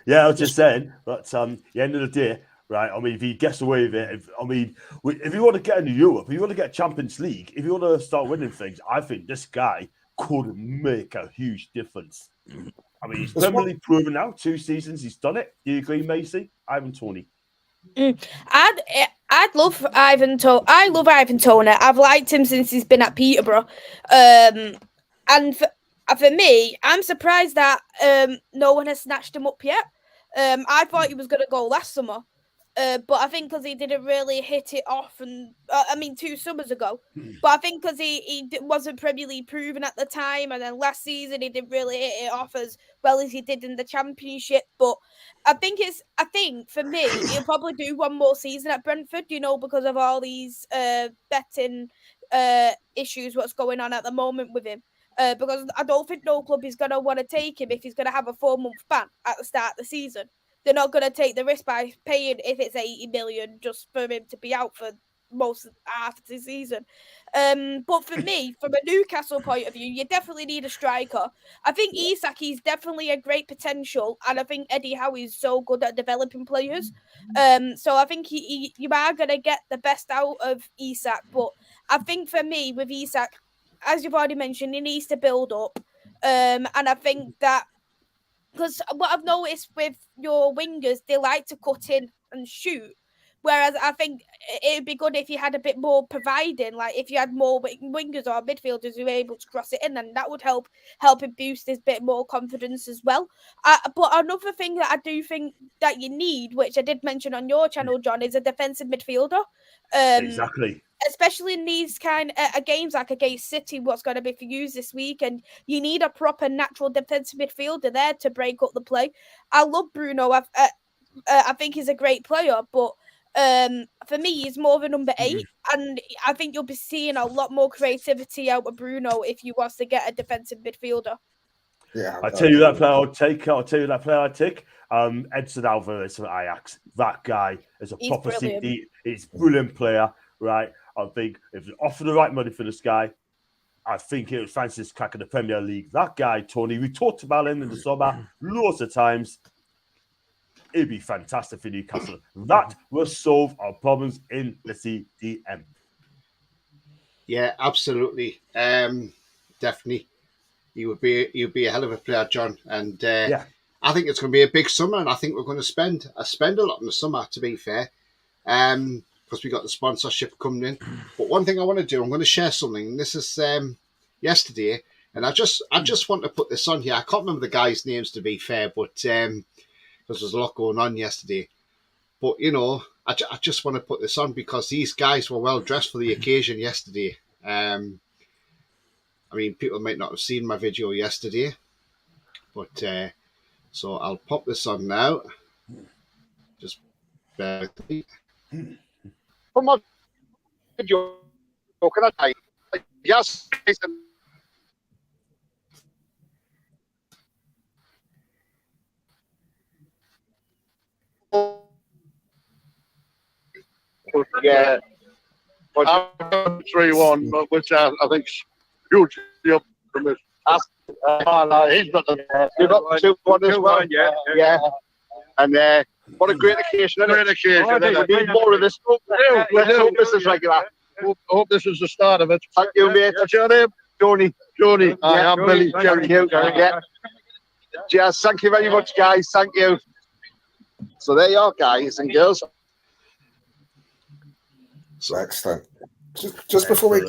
Yeah, I was just saying. But at the end of the day, right? I mean, if he gets away with it, if you want to get into Europe, if you want to get Champions League, if you want to start winning things, I think this guy could make a huge difference. I mean, he's permanently proven now. 2 seasons, he's done it. Do you agree, Macy? Ivan Toney. I'd love Ivan Toney. I love Ivan Toney. I've liked him since he's been at Peterborough. And for me, I'm surprised that no one has snatched him up yet. I thought he was going to go last summer. But I think because he didn't really hit it off, and 2 summers ago. But I think because he wasn't Premier League proven at the time, and then last season he didn't really hit it off as well as he did in the Championship. But I think for me, he'll probably do one more season at Brentford, because of all these betting issues, what's going on at the moment with him. Because I don't think no club is going to want to take him if he's going to have a 4-month ban at the start of the season. They're not going to take the risk by paying, if it's 80 million, just for him to be out for most of half the season. But for me, from a Newcastle point of view, you definitely need a striker. I think Isak is definitely a great potential, and I think Eddie Howe is so good at developing players. So I think you are going to get the best out of Isak. But I think for me, with Isak, as you've already mentioned, he needs to build up. And I think that, because what I've noticed with your wingers, they like to cut in and shoot. Whereas I think it'd be good if you had a bit more providing, like if you had more wingers or midfielders who were able to cross it in, and that would help him boost his bit more confidence as well. But another thing that I do think that you need, which I did mention on your channel, John, is a defensive midfielder. Exactly. Especially in these kind of games like against City, what's going to be for you this week, and you need a proper natural defensive midfielder there to break up the play. I love Bruno. I think he's a great player, but for me, he's more of a number 8, and I think you'll be seeing a lot more creativity out of Bruno if you was to get a defensive midfielder. Yeah, I'll tell you that player I'd take. Edson Alvarez from Ajax. That guy is a proper CD. He's a brilliant player, right? I think if you offer the right money for this guy, I think it was Francis cracking the Premier League. That guy, Tony, we talked about him in the summer lots of times. It'd be fantastic for Newcastle. That will solve our problems in the CDM. Yeah, absolutely. Definitely. He would be a hell of a player, John. And I think it's going to be a big summer, and I think we're going to spend a lot in the summer, to be fair. Because we got the sponsorship coming in. But one thing I want to do, I'm going to share something. This is yesterday, and I just want to put this on here. I can't remember the guys' names, to be fair, but because there's a lot going on yesterday. But I just want to put this on because these guys were well dressed for the occasion yesterday. I mean, people might not have seen my video yesterday, but so I'll pop this on now. Just bear with me. For my video, can I tell you? Yes, Yeah. I'm 3-1, which I think is hugely up from this. He's got the. You've got the 2-1 as well. Yeah. And what a great occasion! Great occasion. We need more of this. Let's hope this is regular. Hope this is the start of it. Thank you, mate. What's your name? Joni. I'm Billy. Thank you. Yeah. Cheers. Thank you very much, guys. Thank you. So there you are, guys and girls. Excellent. Just before we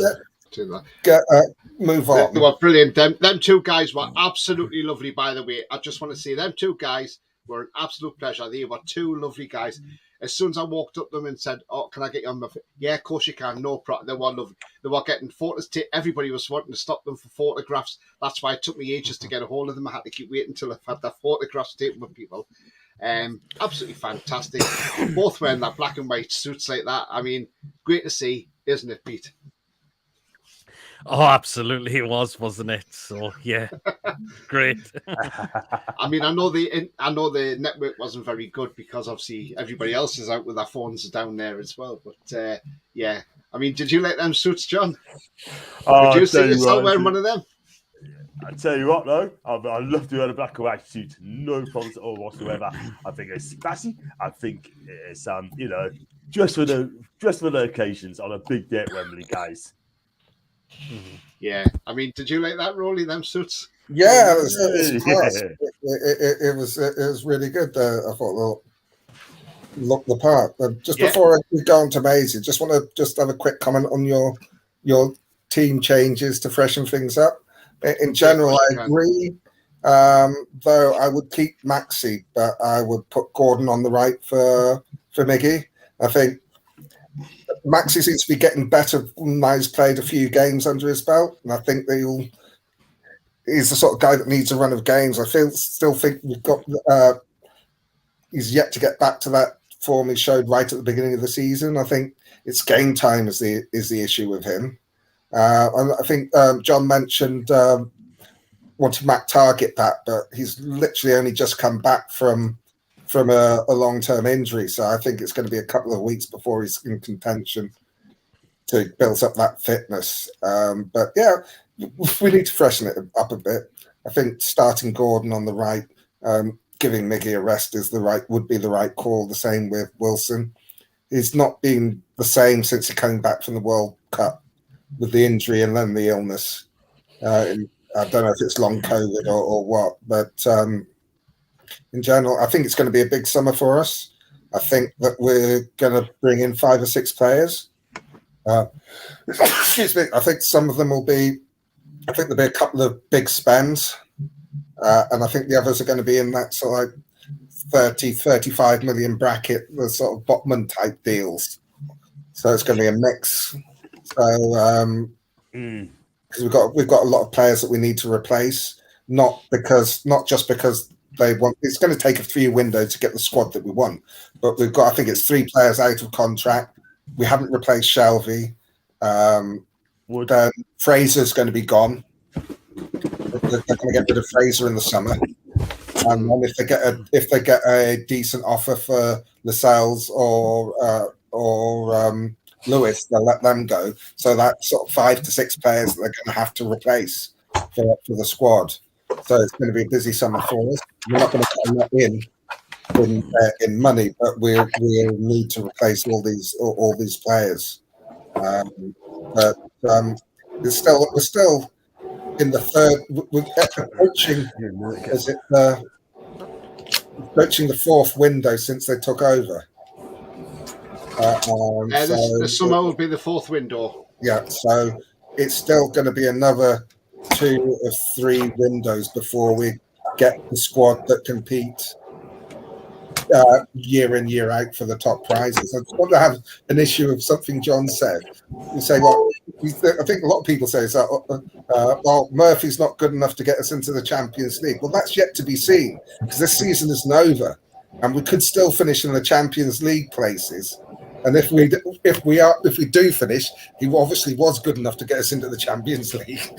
move on. They were brilliant. Them two guys were absolutely lovely, by the way. I just want to say them two guys were an absolute pleasure. They were two lovely guys. As soon as I walked up to them and said, "Oh, can I get you on my?" Yeah, of course you can. No problem. They were lovely. They were getting photos. Everybody was wanting to stop them for photographs. That's why it took me ages to get a hold of them. I had to keep waiting until I had their photographs taken with people. Absolutely fantastic. Both wearing that black and white suits like that. I mean, great to see, isn't it, Pete? Oh, absolutely, it was, wasn't it? So yeah, great. I mean, I know the network wasn't very good because obviously everybody else is out with their phones down there as well. But yeah, I mean, did you like them suits, John? Did you see yourself wearing one of them? I tell you what, though, I love to wear the black and white suit. No problems at all whatsoever. I think it's classy. I think it's just for the occasions on a big day at Wembley, guys. Yeah, I mean, did you like that, Rolly? Them suits? Yeah, it was really good. I thought look the part. But just before we go on to Maisie, just want to have a quick comment on your team changes to freshen things up. In general, I agree. Though I would keep Maxi, but I would put Gordon on the right for Miggy. I think Maxi seems to be getting better. He's played a few games under his belt, and I think he's the sort of guy that needs a run of games. I still think we've got. He's yet to get back to that form he showed right at the beginning of the season. I think it's game time is the issue with him. And I think John mentioned wanting Matt Target back, but he's literally only just come back from a long-term injury. So I think it's going to be a couple of weeks before he's in contention to build up that fitness. But yeah, we need to freshen it up a bit. I think starting Gordon on the right, giving Miggy a rest would be the right call. The same with Wilson. He's not been the same since he came back from the World Cup with the injury and then the illness. I don't know if it's long COVID or what, but in general, I think it's going to be a big summer for us. I think that we're going to bring in 5 or 6 players. Excuse me. I think some of them will be. I think there'll be a couple of big spends, and I think the others are going to be in that sort of 30, 35 million bracket, the sort of Botman type deals. So it's going to be a mix. So because we've got a lot of players that we need to replace, not just because they want. It's going to take a few windows to get the squad that we want, but we've got. I think it's 3 players out of contract. We haven't replaced Shelby. Fraser's going to be gone. They're going to get rid of Fraser in the summer, and then if they get a decent offer for Lascelles or Lewis, they'll let them go. So that's sort of 5 to 6 players that they're going to have to replace for the squad. So it's going to be a busy summer for us. We're not going to get a lot in money, but we'll need to replace all these players. But we're still in the third. We're approaching. Is it approaching the 4th window since they took over? The summer will be the 4th window. Yeah, so it's still going to be another 2 or 3 windows before we get the squad that compete year in, year out for the top prizes. I just want to have an issue of something John said. You say, well, I think a lot of people say is that, well, Murphy's not good enough to get us into the Champions League. Well, that's yet to be seen because this season isn't over, and we could still finish in the Champions League places. And if we do finish, he obviously was good enough to get us into the Champions League.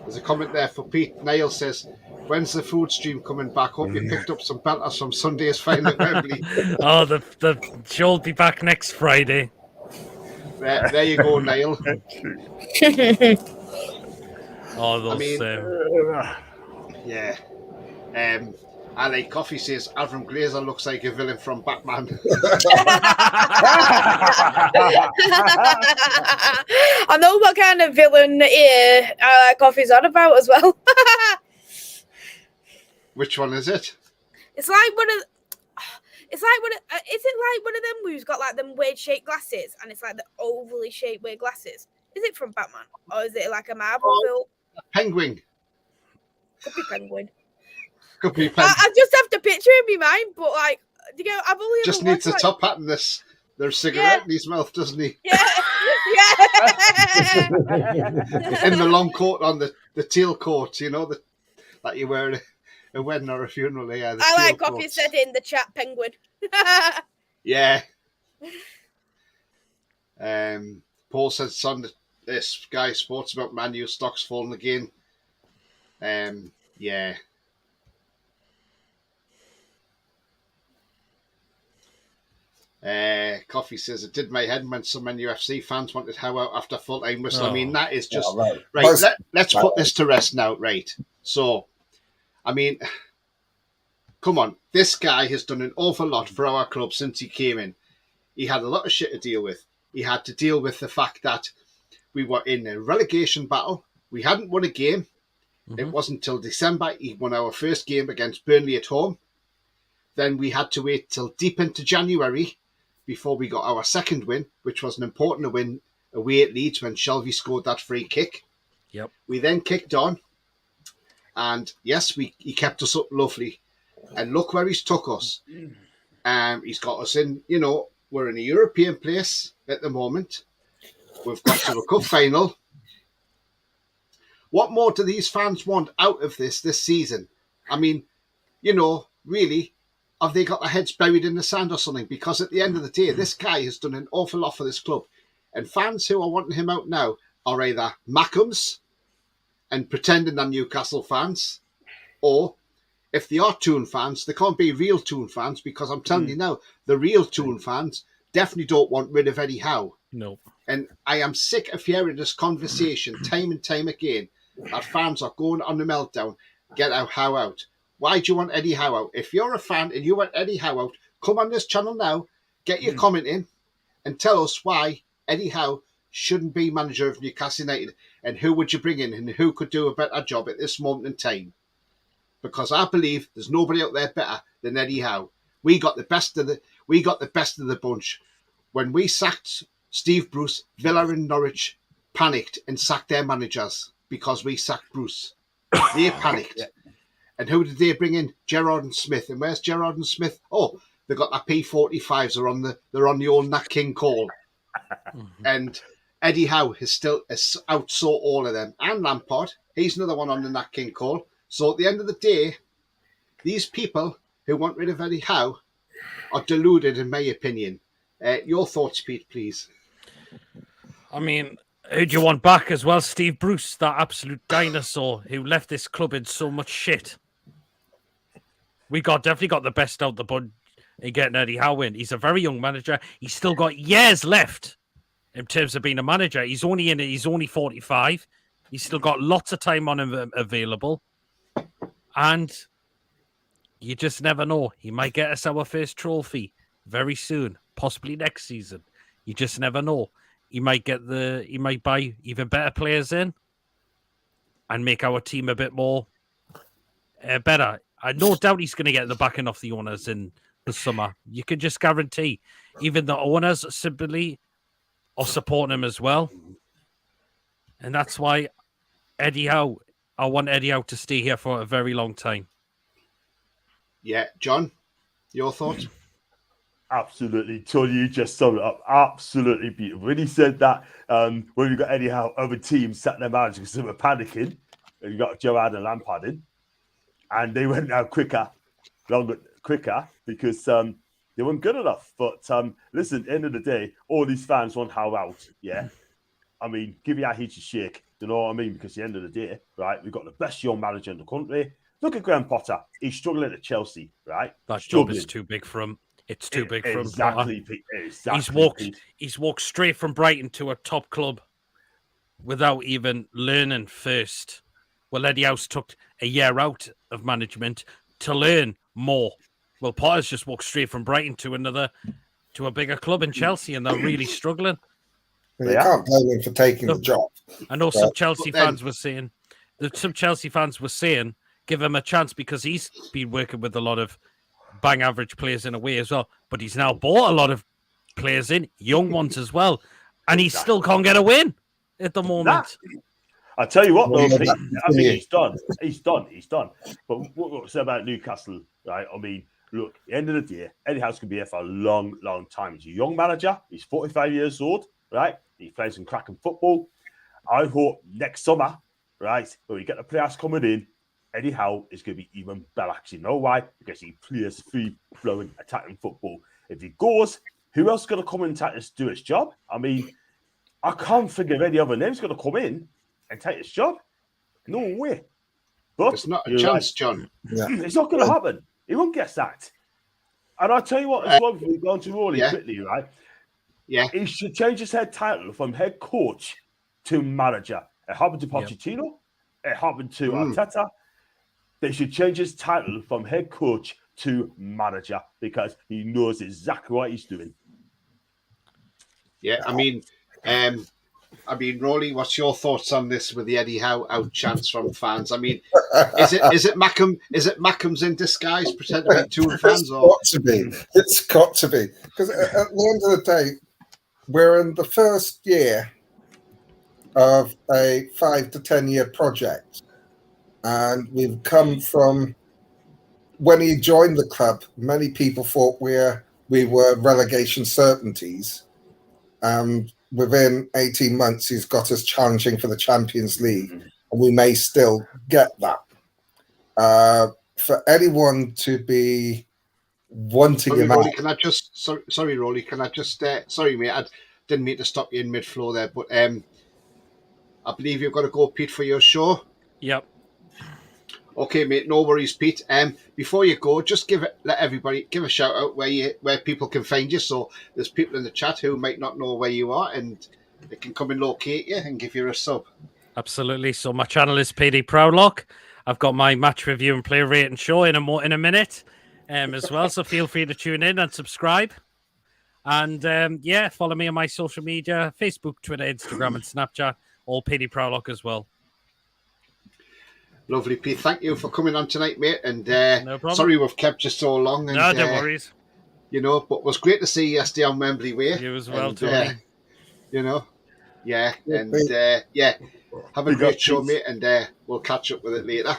There's a comment there for Pete. Niall says, "When's the food stream coming back? Hope you picked up some belters from Sunday's final at Wembley." Oh, the she'll be back next Friday. There you go, Niall. Oh, those. I mean, yeah. Ali Coffee says Avram Glazer looks like a villain from Batman. I know what kind of villain Coffee's on about as well. Which one is it? It's like one of. Is it like one of them who's got like them weird shaped glasses, and it's like the overly shaped weird glasses? Is it from Batman, or is it like a Marvel film? Penguin. Could be Penguin. Could be Penguin. I just have to picture in my mind, but like, I've only just ever needs a watched, top hat and this. There's a cigarette in his mouth, doesn't he? Yeah. In the long coat on the teal coat, you know, that you wear at a wedding or a funeral. Yeah, I like Coffee said in the chat, Penguin. Yeah. Paul said, "Son, this Sky Sports about Man U stocks falling again." Yeah. Coffee says, "It did my head when some NUFC fans wanted Howe out after full-time whistle." I mean, that is just... Yeah, right. Right, let's put this to rest now, right? So, I mean, come on. This guy has done an awful lot for our club since he came in. He had a lot of shit to deal with. He had to deal with the fact that we were in a relegation battle. We hadn't won a game. Mm-hmm. It wasn't until December he won our first game against Burnley at home. Then we had to wait till deep into January before we got our second win, which was an important win away at Leeds when Shelby scored that free kick. Yep. We then kicked on, and yes, he kept us up lovely. And look where he's took us. He's got us in, you know, we're in a European place at the moment. We've got to a cup final. What more do these fans want out of this season? I mean, you know, really, have they got their heads buried in the sand or something? Because at the end of the day, this guy has done an awful lot for this club. And fans who are wanting him out now are either Mackhams and pretending they're Newcastle fans, or if they are Toon fans, they can't be real Toon fans, because I'm telling you now, the real Toon fans definitely don't want rid of Eddie Howe. No. And I am sick of hearing this conversation time and time again that fans are going on the meltdown, get Howe out. Why do you want Eddie Howe out? If you're a fan and you want Eddie Howe out, come on this channel now, get your comment in, and tell us why Eddie Howe shouldn't be manager of Newcastle United, and who would you bring in, and who could do a better job at this moment in time. Because I believe there's nobody out there better than Eddie Howe. We got the best of the bunch. When we sacked Steve Bruce, Villa and Norwich panicked and sacked their managers because we sacked Bruce. They panicked. And who did they bring in? Gerrard and Smith. And where's Gerrard and Smith? Oh, they got their P45s. They're on the old Nat King call. And Eddie Howe has outsaw all of them. And Lampard, he's another one on the Nat King call. So at the end of the day, these people who want rid of Eddie Howe are deluded, in my opinion. Your thoughts, Pete, please. I mean, who do you want back as well? Steve Bruce, that absolute dinosaur who left this club in so much shit. We definitely got the best out the bud in getting Eddie Howe in. He's a very young manager. He's still got years left in terms of being a manager. He's only 45. He's still got lots of time on him available. And you just never know. He might get us our first trophy very soon, possibly next season. You just never know. He might buy even better players in and make our team a bit more better. I no doubt he's going to get the backing off the owners in the summer. You can just guarantee. Even the owners simply are supporting him as well. And that's why I want Eddie Howe to stay here for a very long time. Yeah, John, your thoughts? Absolutely, Tony, you just summed it up. Absolutely beautiful. When he said that, when we got Eddie Howe, other teams sat their managers because they were panicking, and you got Gerrard and Lampard in, and they went out quicker because they weren't good enough. But listen, at the end of the day, all these fans want Howe out. Yeah, I mean, give Yahid a shake. You know what I mean? Because at the end of the day, right, we've got the best young manager in the country. Look at Graham Potter. He's struggling at Chelsea, right? That Struggling. job is too big for him. It's too big for him. Exactly. He's walked straight from Brighton to a top club without even learning first. Well, Eddie House took a year out of management to learn more. Well, Potter's just walked straight from Brighton to a bigger club in Chelsea, and they're really struggling. You can't blame him for taking the job. I know some Chelsea fans were saying, give him a chance because he's been working with a lot of bang average players in a way as well. But he's now bought a lot of players in, young ones as well, and he still can't get a win at the moment. I tell you what, though, I think he's done. He's done. But what we say about Newcastle, right? I mean, look, at the end of the day, Eddie House can be here for a long, long time. He's a young manager. He's 45 years old, right? He plays some cracking football. I hope next summer, right, when we get the players coming in, Eddie Howe is going to be even better. Actually, you know why? Because he plays free-flowing, attacking football. If he goes, who else is going to come in and do his job? I mean, I can't think of any other names going to come in and take his job. No way. But it's not a chance, John. Yeah. It's not going to happen. He won't get sacked. And I'll tell you what, as well, we're going to Rolly quickly, right? Yeah. He should change his head title from head coach to manager. It happened to Pochettino. It happened to Arteta. They should change his title from head coach to manager because he knows exactly what he's doing. Yeah, I mean, Rolly, what's your thoughts on this with the Eddie Howe out chance from fans? I mean, is it Mackham? Is it Mackham's in disguise pretending to be Toon fans? It's got to be because at the end of the day, we're in the first year of a 5 to 10 year project, and we've come from when he joined the club. Many people thought we were relegation certainties. Within 18 months, he's got us challenging for the Champions League, and we may still get that. For anyone to be wanting him Rolly, out... can I just... Sorry, Rolly, can I just... sorry, mate, I didn't mean to stop you in mid-flow there, but I believe you've got to go, Pete, for your show. Yep. Okay, mate, no worries, Pete. Before you go, just let everybody give a shout out where people can find you. So there's people in the chat who might not know where you are, and they can come and locate you and give you a sub. Absolutely. So my channel is PD Proudlock. I've got my match review and player rating show in a minute, as well. So feel free to tune in and subscribe. And follow me on my social media: Facebook, Twitter, Instagram, and Snapchat. All PD Proudlock as well. Lovely, Pete. Thank you for coming on tonight, mate. And no problem. Sorry we've kept you so long. And, no, don't worries. You know, but it was great to see you yesterday on Wembley Way. You as well, Tony. You know, and have a great show, mate. And we'll catch up with it later.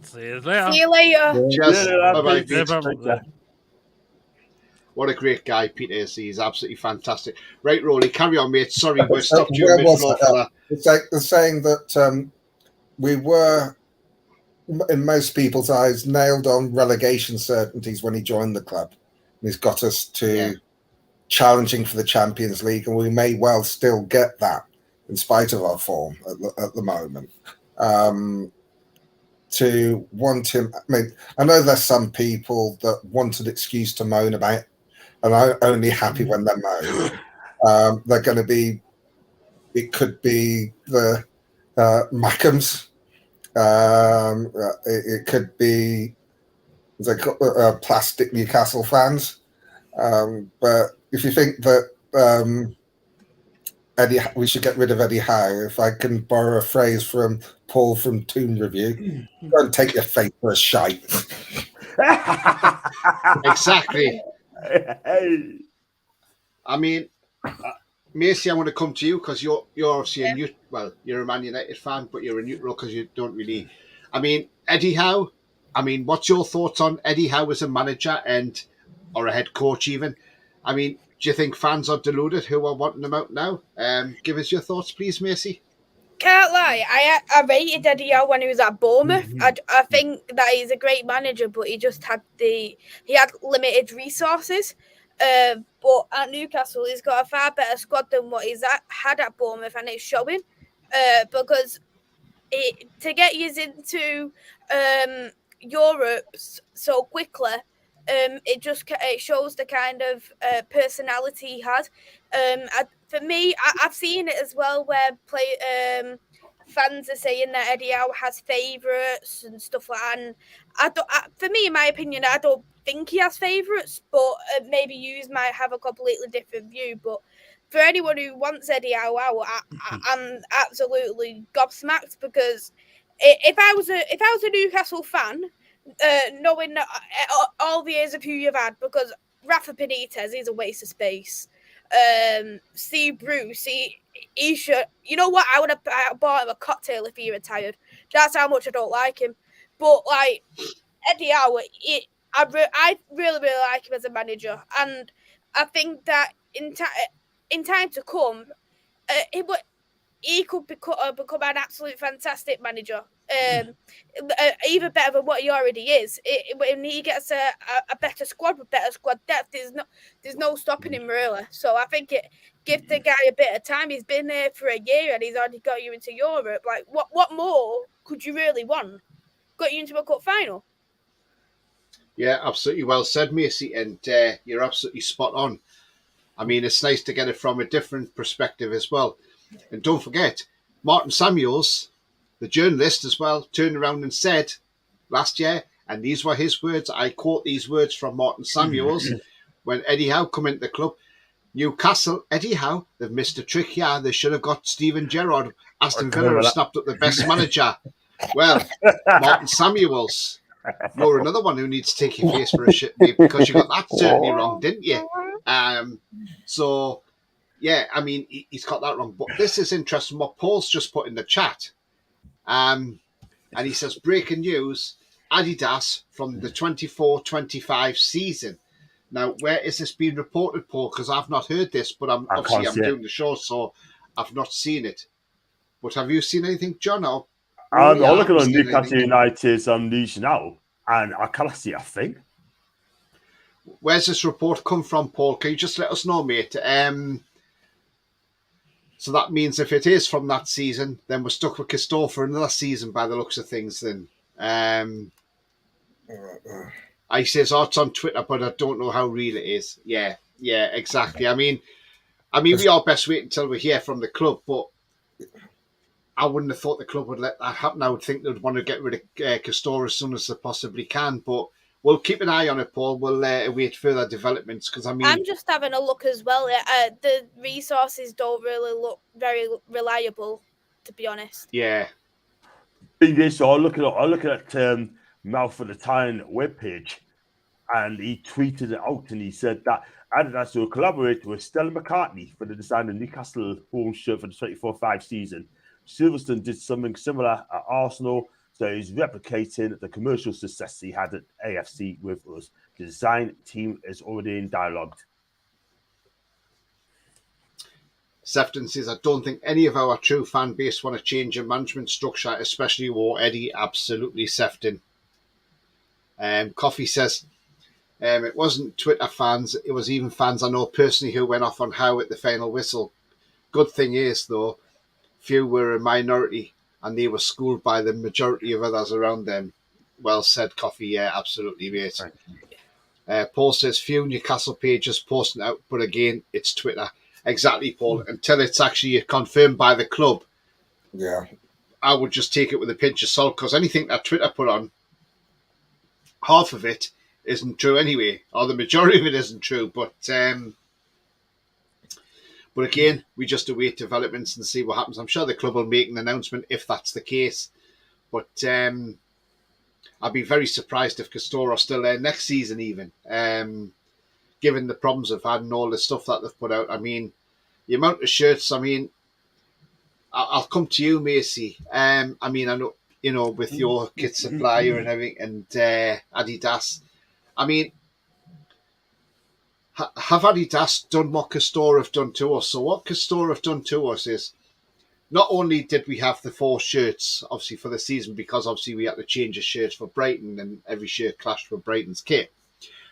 See you later. See you later. Cheers. Bye-bye, Pete. Pete. What a great guy Pete is. He's absolutely fantastic. Right, Rolly, carry on, mate. Sorry, we're stopped you mid-floor for that. It's like the saying that we were, in most people's eyes, nailed on relegation certainties when he joined the club. He's got us to challenging for the Champions League, and we may well still get that in spite of our form at the moment. To want him, I mean, I know there's some people that want an excuse to moan about, and I'm only happy when they're moan. They're going to be, it could be the Mackhams. It could be the plastic Newcastle fans. But if you think that we should get rid of Eddie Howe, if I can borrow a phrase from Paul from Toon Review, don't take your faith for a shite. Exactly. I mean, Macy, I want to come to you because you're obviously you're a Man United fan, but you're a neutral because you don't really. I mean, Eddie Howe. I mean, what's your thoughts on Eddie Howe as a manager or a head coach even? I mean, do you think fans are deluded who are wanting him out now? Give us your thoughts, please, Macy. Can't lie, I rated Eddie Howe when he was at Bournemouth. I think that he's a great manager, but he just had limited resources. But at Newcastle, he's got a far better squad than what he's had at Bournemouth, and it's showing. because to get you into Europe so quickly, it shows the kind of personality he had. For me, I've seen it as well where fans are saying that Eddie Howe has favourites and stuff like that. And for me, in my opinion, I don't think he has favourites, but maybe you might have a completely different view. But for anyone who wants Eddie Howe out, I'm absolutely gobsmacked, because if I was a Newcastle fan, knowing all the years of who you've had, because Rafa Benitez, he's a waste of space. Steve Bruce, he should. You know what? I would have bought him a cocktail if he retired. That's how much I don't like him. But like Eddie Howe, I really like him as a manager, and I think that in time to come, he could become an absolute fantastic manager, even better than what he already is. When he gets a better squad with better squad depth, there's no stopping him really. So I think give the guy a bit of time. He's been there for a year and he's already got you into Europe. Like what more could you really want? Got you into a cup final. Yeah, absolutely well said, Macy, and you're absolutely spot on. I mean, it's nice to get it from a different perspective as well. And don't forget, Martin Samuels, the journalist as well, turned around and said last year, and these were his words, I quote these words from Martin Samuels, when Eddie Howe come into the club, Newcastle, Eddie Howe, they've missed a trick here. They should have got Steven Gerrard. Aston Villa have snapped up the best manager. Well, Martin Samuels, you're another one who needs to take your face for a shit, mate, because you got that certainly wrong, didn't you? So, yeah, I mean, he's got that wrong. But this is interesting what Paul's just put in the chat. And he says, breaking news, Adidas from the 24-25 season. Now, where is this being reported, Paul? Because I've not heard this, but I'm doing the show, so I've not seen it. But have you seen anything, John? I'm looking on Newcastle United's news now, and I can't see a thing. Where's this report come from, Paul? Can you just let us know, mate? So that means if it is from that season, then we're stuck with Castore for another season by the looks of things then. I says, it's on Twitter, but I don't know how real it is. Yeah, exactly. I mean, we are best wait until we hear from the club, but I wouldn't have thought the club would let that happen. I would think they'd want to get rid of Castore as soon as they possibly can, but we'll keep an eye on it, Paul. We'll await further developments, because I'm just having a look as well. The resources don't really look very reliable, to be honest. Yeah. So I'm looking at Mouth of the Tyne webpage, and he tweeted it out, and he said that Adidas will collaborate with Stella McCartney for the design of Newcastle home shirt for the 24-25 season. Silverstone did something similar at Arsenal, so he's replicating the commercial success he had at AFC with us. The design team is already in dialogue. Sefton says, I don't think any of our true fan base want to change a management structure, especially war Eddie. Absolutely, Sefton. Coffee says, it wasn't Twitter fans, it was even fans I know personally who went off on Howe at the final whistle. Good thing is, though, few were a minority and they were schooled by the majority of others around them. Well said, Coffee. Yeah, absolutely, mate. Paul says, few Newcastle pages posting out, but again, it's Twitter. Exactly, Paul. Until it's actually confirmed by the club, yeah, I would just take it with a pinch of salt, because anything that Twitter put on, half of it isn't true anyway, or the majority of it isn't true. But again, we just await developments and see what happens. I'm sure the club will make an announcement if that's the case. But I'd be very surprised if Castore are still there next season even, given the problems they've had and all the stuff that they've put out. I mean, the amount of shirts, I mean, I'll come to you, Macy. I mean, I know, with your kit supplier and everything, and Adidas. I mean, have Adidas done what Castore have done to us? So what Castore have done to us is, not only did we have the 4 shirts, obviously, for the season, because obviously we had to change the shirts for Brighton and every shirt clashed with Brighton's kit.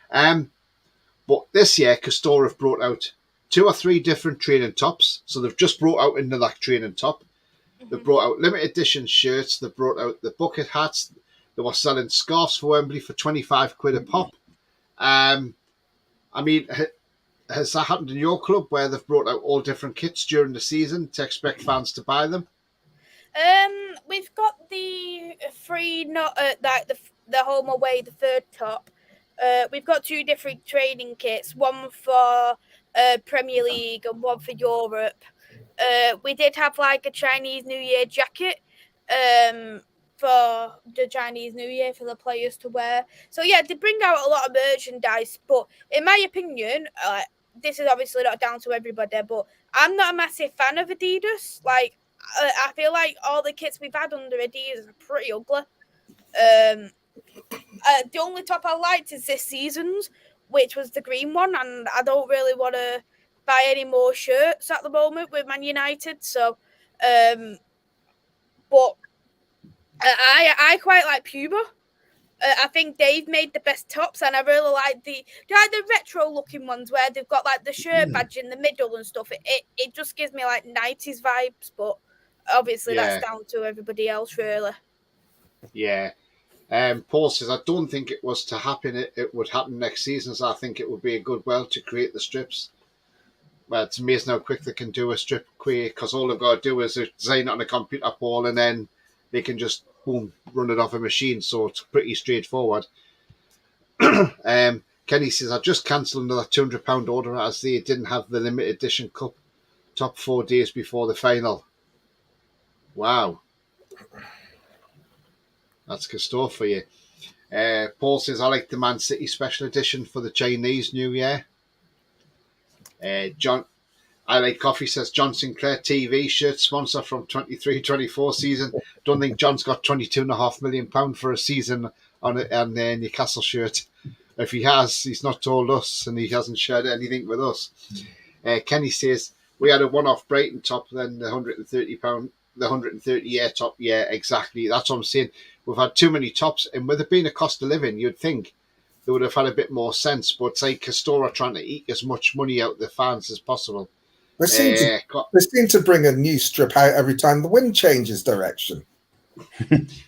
But this year, Castore have brought out 2 or 3 different training tops. So they've just brought out another training top. They brought out limited edition shirts. They brought out the bucket hats. They were selling scarves for Wembley for 25 quid a pop. I mean, has that happened in your club where they've brought out all different kits during the season to expect fans to buy them? We've got the free, not like the home away, the third top. We've got 2 different training kits, one for Premier League and one for Europe. We did have like a Chinese New Year jacket for the Chinese New Year for the players to wear. So yeah, they bring out a lot of merchandise, but in my opinion, this is obviously not down to everybody, but I'm not a massive fan of Adidas. Like, I feel like all the kits we've had under Adidas are pretty ugly. The only top I liked is this season's, which was the green one, and I don't really want to buy any more shirts at the moment with Man United. So, but I quite like Puma. I think they've made the best tops, and I really like the retro looking ones where they've got like the shirt badge in the middle and stuff. It just gives me like 90s vibes, but obviously that's down to everybody else, really. Yeah. Paul says, I don't think it was to happen. It would happen next season, so I think it would be a good well to create the strips. Well, it's amazing how quick they can do a strip quick, because all they've got to do is design it on a computer, Paul, and then they can just, boom, run it off a machine, so it's pretty straightforward. Kenny says, I just cancelled another £200 order as they didn't have the limited edition cup top 4 days before the final. Wow. That's good stuff for you. Paul says, I like the Man City special edition for the Chinese New Year. John, I like coffee, says John Sinclair TV shirt sponsor from 23-24 season. Don't think John's got £22.5 million for a season on a Newcastle shirt. If he has, he's not told us, and he hasn't shared anything with us. Kenny says, we had a one-off Brighton top, then the £130, the 130 year top. Yeah, exactly. That's what I'm saying. We've had too many tops, and with it being a cost of living, you'd think they would have had a bit more sense, but it's like Castora trying to eke as much money out of the fans as possible. They seem to bring a new strip out every time the wind changes direction.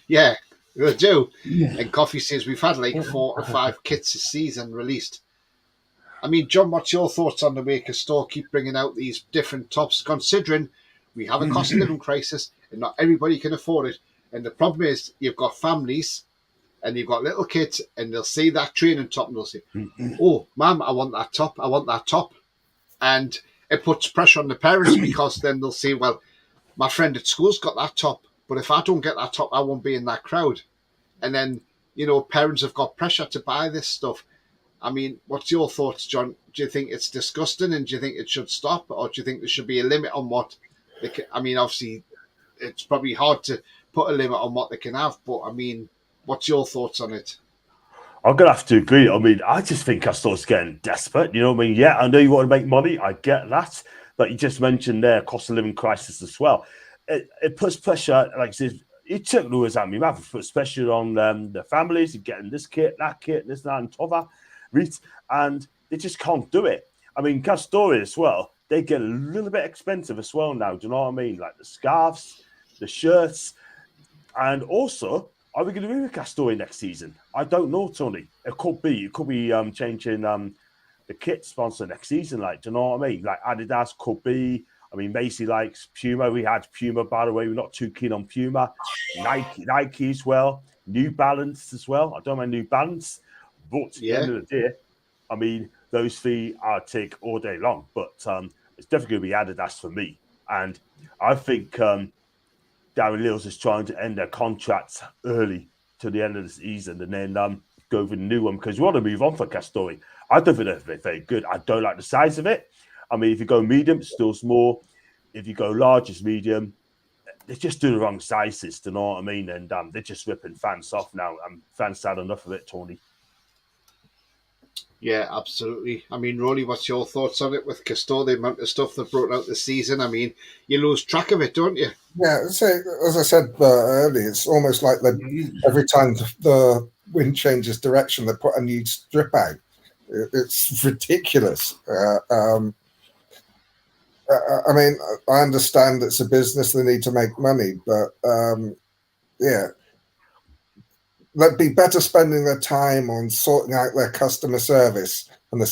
Yeah, they do. Yeah. And Coffee says we've had like 4 or 5 kits a season released. I mean, John, what's your thoughts on the way Castora keep bringing out these different tops, considering we have a cost of living crisis and not everybody can afford it? And the problem is you've got families and you've got little kids, and they'll see that training top and they'll say, oh, Mum, I want that top. I want that top. And it puts pressure on the parents, because then they'll say, well, my friend at school's got that top, but if I don't get that top, I won't be in that crowd. And then, you know, parents have got pressure to buy this stuff. I mean, what's your thoughts, John? Do you think it's disgusting, and do you think it should stop? Or do you think there should be a limit on what they can? I mean, obviously, it's probably hard to put a limit on what they can have, but I mean, what's your thoughts on it? I'm going to have to agree. I mean, I just think Castor's getting desperate. You know what I mean? Yeah, I know you want to make money. I get that. But you just mentioned their cost of living crisis as well. It puts pressure, like I said, it took Lewis at me, especially on the families, getting this kit, this, that, and t'other. And they just can't do it. I mean, Castor as well, they get a little bit expensive as well now. Do you know what I mean? Like the scarves, the shirts, and also, are we going to be with Castor next season? I don't know, Tony. It could be changing the kit sponsor next season. Like, do you know what I mean? Like Adidas could be. I mean, Macy likes Puma. We had Puma, by the way. We're not too keen on Puma. Nike as well. New Balance as well. I don't mind New Balance. But at the end of the day, I mean, those 3 I'd take all day long. But it's definitely going to be Adidas for me. And I think Darren Lills is trying to end their contracts early to the end of the season and then go with a new one, because we want to move on for Castori. I don't think they're very good. I don't like the size of it. I mean, if you go medium, it's still small. If you go large, it's medium. They just do the wrong sizes, do you know what I mean? And they're just ripping fans off now. Fans had enough of it, Tony. Yeah, absolutely. I mean, Rolly, what's your thoughts on it with Castor, the amount of stuff they've brought out this season? I mean, you lose track of it, don't you? Yeah, so as I said earlier, it's almost like every time the wind changes direction, they put a new strip out. It's ridiculous. I mean, I understand it's a business; they need to make money, but yeah, they'd be better spending their time on sorting out their customer service and their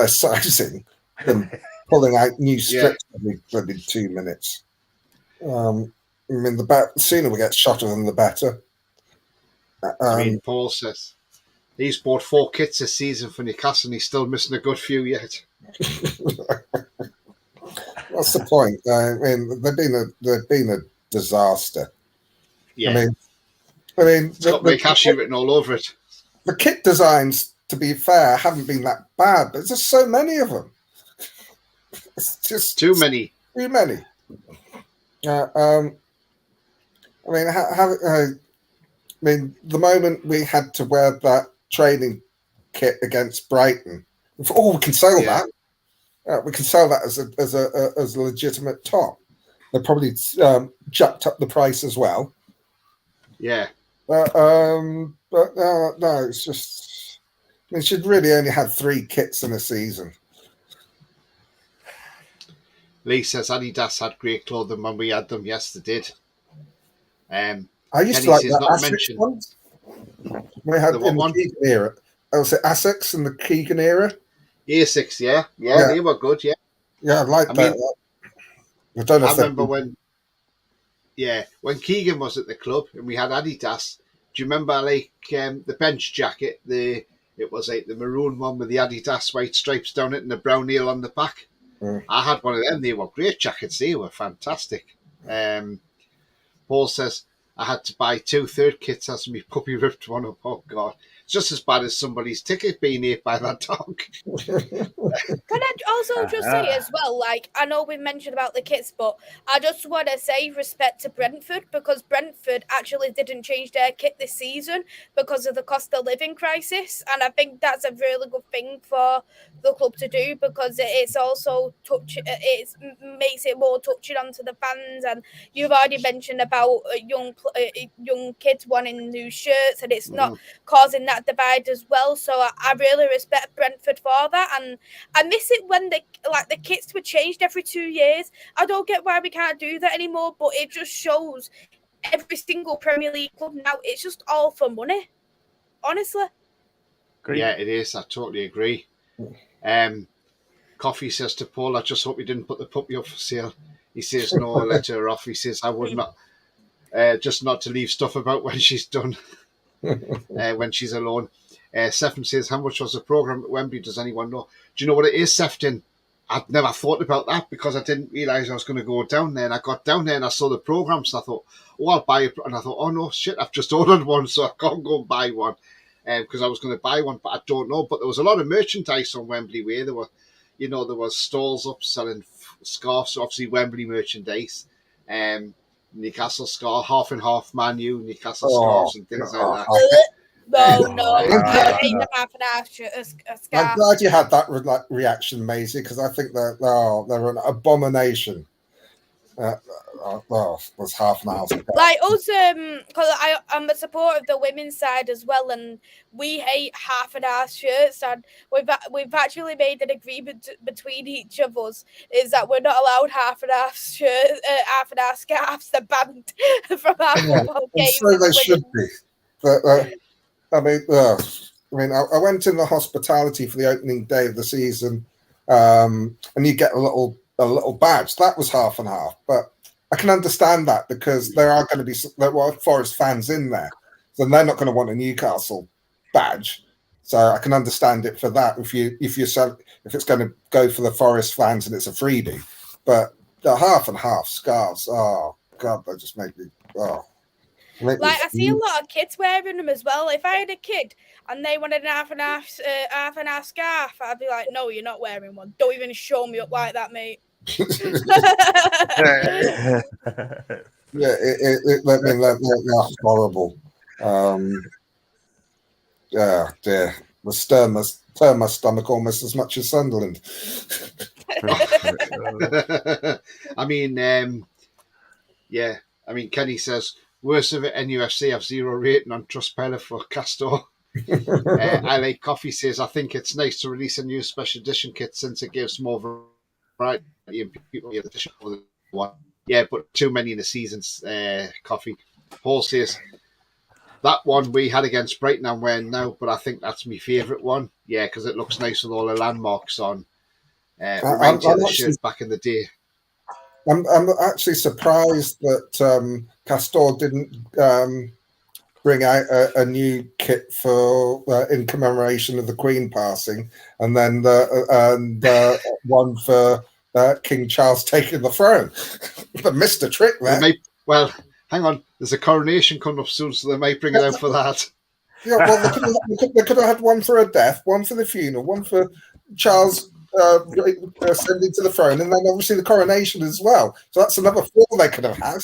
sizing than pulling out new strips every bloody 2 minutes. I mean, the sooner we get shot of them, the better. I mean, Paul says he's bought 4 kits this season for Newcastle and he's still missing a good few yet. What's the point? I mean, they've been a disaster. Yeah. I mean, it's got Mikashi written all over it. The kit designs, to be fair, haven't been that bad, but there's just so many of them. It's just too many. Too many. I mean, the moment we had to wear that training kit against Brighton, we can sell that. We can sell that as a legitimate top. They probably jacked up the price as well. Yeah. But no, it's just they should really only have 3 kits in a season. Lee says Adidas had great clothing when we had them. Yes, they did. I used to like the Asics ones. We had in the Keegan era. I was it Asics in the Keegan era. Asics, yeah, they were good. Yeah, I like that. I don't know. I remember when Keegan was at the club and we had Adidas. Do you remember the bench jacket? It was like the maroon one with the Adidas white stripes down it and the brown nail on the back. I had one of them. They were great jackets. They were fantastic. Paul says I had to buy 2 third kits as my puppy ripped one up. Oh God, it's just as bad as somebody's ticket being ate by that dog. Can I also just say as well, like, I know we mentioned about the kits, but I just want to say respect to Brentford, because Brentford actually didn't change their kit this season because of the cost of living crisis, and I think that's a really good thing for the club to do, because it's also makes it more touching onto the fans. And you've already mentioned about young kids wanting new shirts, and it's not causing that divide as well. So I really respect Brentford for that, and I miss it when the kits were changed every 2 years. I don't get why we can't do that anymore, but it just shows every single Premier League club now, it's just all for money, honestly. Great. Yeah, it is. I totally agree. Coffee says to Paul, I just hope you didn't put the puppy up for sale. He says, no, let her off. He says, I would not, just not to leave stuff about when she's done, when she's alone. Sefton says, how much was the programme at Wembley? Does anyone know? Do you know what it is, Sefton? I'd never thought about that because I didn't realise I was going to go down there. And I got down there and I saw the programmes and I thought, I'll buy it. And I thought, oh no, shit, I've just ordered one, so I can't go and buy one. Because I was going to buy one, but I don't know. But there was a lot of merchandise on Wembley Way. There was stalls up selling scarves, obviously Wembley merchandise. Newcastle scarf, half and half Man U, Newcastle scarves and things like that. No. I hate the half and half scarf. I'm glad you had that reaction, Maisie, because I think they're an abomination. Was half an hour. Like us, because I'm a supporter of the women's side as well, and we hate half and half shirts, and we've actually made an agreement between each of us is that we're not allowed half and half shirts, half and half scarves. They're banned from our football games. So they should be. But, I went in the hospitality for the opening day of the season, and you get a little badge. That was half and half, but I can understand that because there are going to be Forest fans in there, so they're not going to want a Newcastle badge. So I can understand it for that if it's going to go for the Forest fans and it's a freebie. But the half and half scarves, oh God, they just make me I see a lot of kids wearing them as well. If I had a kid and they wanted an half and half scarf, I'd be like, no, you're not wearing one. Don't even show me up like that, mate. They're horrible. Dear. Turn my stomach almost as much as Sunderland. Kenny says, worst of it, NUFC have 0 rating on Trustpilot for Castor. I Like Coffee says, I think it's nice to release a new special edition kit since it gives more variety of people here. Yeah, but too many in the season's coffee. Paul says that one we had against Brighton I'm wearing now, but I think that's my favourite one. Yeah, because it looks nice with all the landmarks on. Reminds you of the shirt back in the day. I'm actually surprised that Castor didn't bring out a new kit for in commemoration of the Queen passing, and then one for King Charles taking the throne. They missed a trick there. Well, hang on. There's a coronation coming up soon, so they might bring it out for that. Yeah, well, they could have had one for a death, one for the funeral, one for Charles ascending to the throne, and then obviously the coronation as well. So that's another 4 they could have had.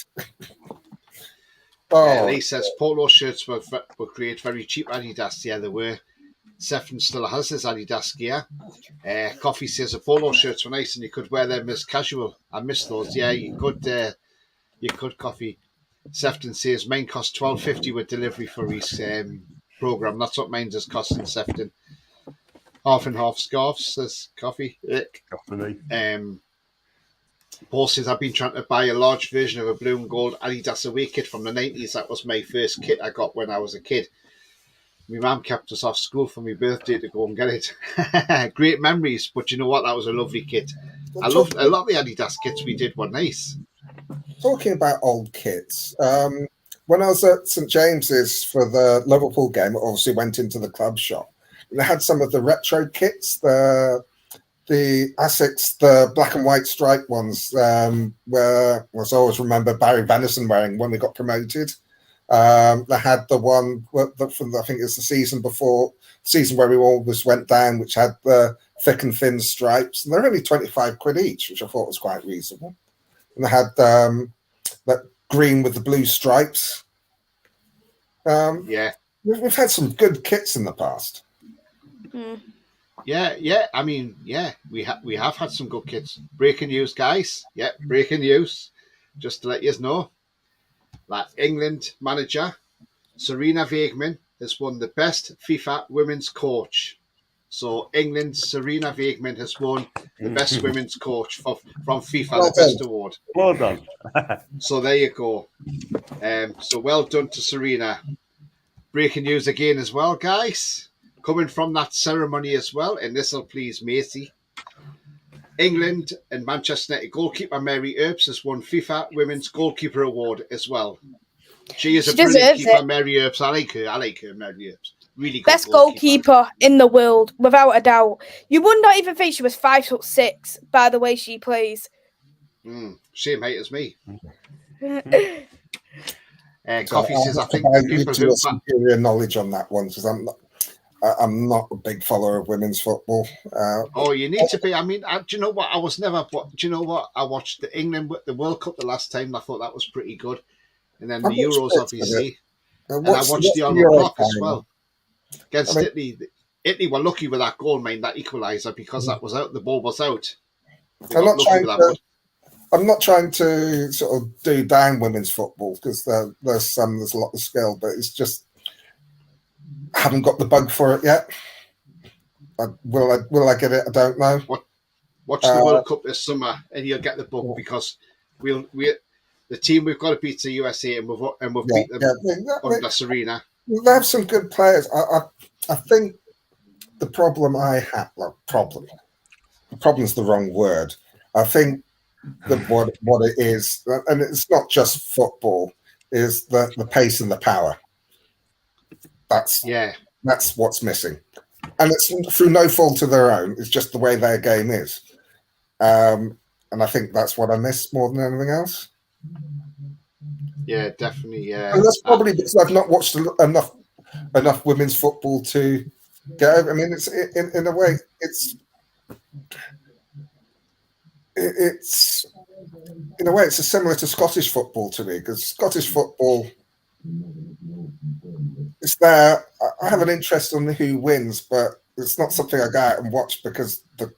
Lee says polo shirts were created very cheap Adidas. Yeah, they were. Sefton still has his Adidas gear. Coffee says the polo shirts were nice and you could wear them as casual. I miss those. Yeah, you could. Coffee. Sefton says mine cost $12.50 with delivery for his program. That's what mine is costing Sefton. Half and half scarves, says Coffee. Paul says I've been trying to buy a large version of a blue and gold Adidas away kit from the 90s. That was my first kit I got when I was a kid. My mum kept us off school for my birthday to go and get it. Great memories, but you know what? That was a lovely kit. A lot of the Adidas kits we did were nice. Talking about old kits, when I was at St James's for the Liverpool game, I obviously went into the club shop. And they had some of the retro kits, the Asics, the black and white striped ones, where I always remember Barry Venison wearing when we got promoted. They had the one from I think it's the season where we always went down, which had the thick and thin stripes, and they're only £25 each, which I thought was quite reasonable. And they had that green with the blue stripes. We've had some good kits in the past. Yeah. I mean, we have had some good kits. Breaking news, guys. Yeah, breaking news. Just to let you know, that England manager Serena Wiegman has won the best FIFA women's coach. So England's Serena Wiegman has won the best women's coach from FIFA, the best award. Well done. So there you go. So well done to Serena. Breaking news again as well, guys. Coming from that ceremony as well, and this will please Macy. England and Manchester United goalkeeper Mary Earps has won FIFA Women's Goalkeeper Award as well. She is a brilliant keeper, Mary Earps. I like her, Mary Earps. Really good best goalkeeper in the world, without a doubt. You would not even think she was 5'6" by the way she plays. Same height as me. Coffee says, I think the people who have superior knowledge on that one, because I'm not a big follower of women's football. You need to be. I mean, do you know what? I was never. Do you know what? I watched the World Cup the last time. And I thought that was pretty good, and then the Euros, obviously, and I watched the Euro clock as well against Italy. Italy were lucky with that goal, that equaliser, because that was out. The ball was out. I'm not trying to sort of do down women's football, because there's a lot of skill, but it's just. Haven't got the bug for it yet. Will I get it? I don't know. Watch the World Cup this summer, and you'll get the bug, because the team we've got to beat the USA, and we've beat them under Serena. They have some good players. I think the problem problem's the wrong word. I think that what it is, and it's not just football, is the pace and the power. That's what's missing, and it's through no fault of their own. It's just the way their game is, and I think that's what I miss more than anything else. Yeah, definitely. Yeah, and that's probably because I've not watched enough women's football to get over. I mean, it's in a way, it's in a way it's similar to Scottish football to me, because Scottish football. It's there. I have an interest in who wins, but it's not something I go out and watch, because in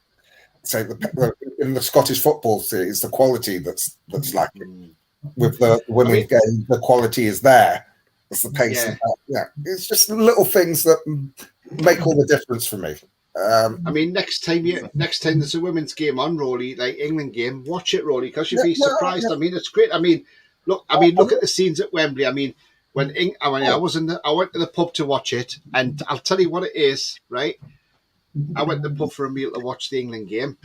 the Scottish football series, the quality that's lacking. With the women's game, the quality is there. It's the pace. It's just little things that make all the difference for me. I mean, next time there's a women's game on, Rolly, like England game, watch it, Rolly, because you'll be surprised. I mean, it's great. I mean, look at the scenes at Wembley. I mean, I went to the pub to watch it, and I'll tell you what it is, right? I went to the pub for a meal to watch the England game,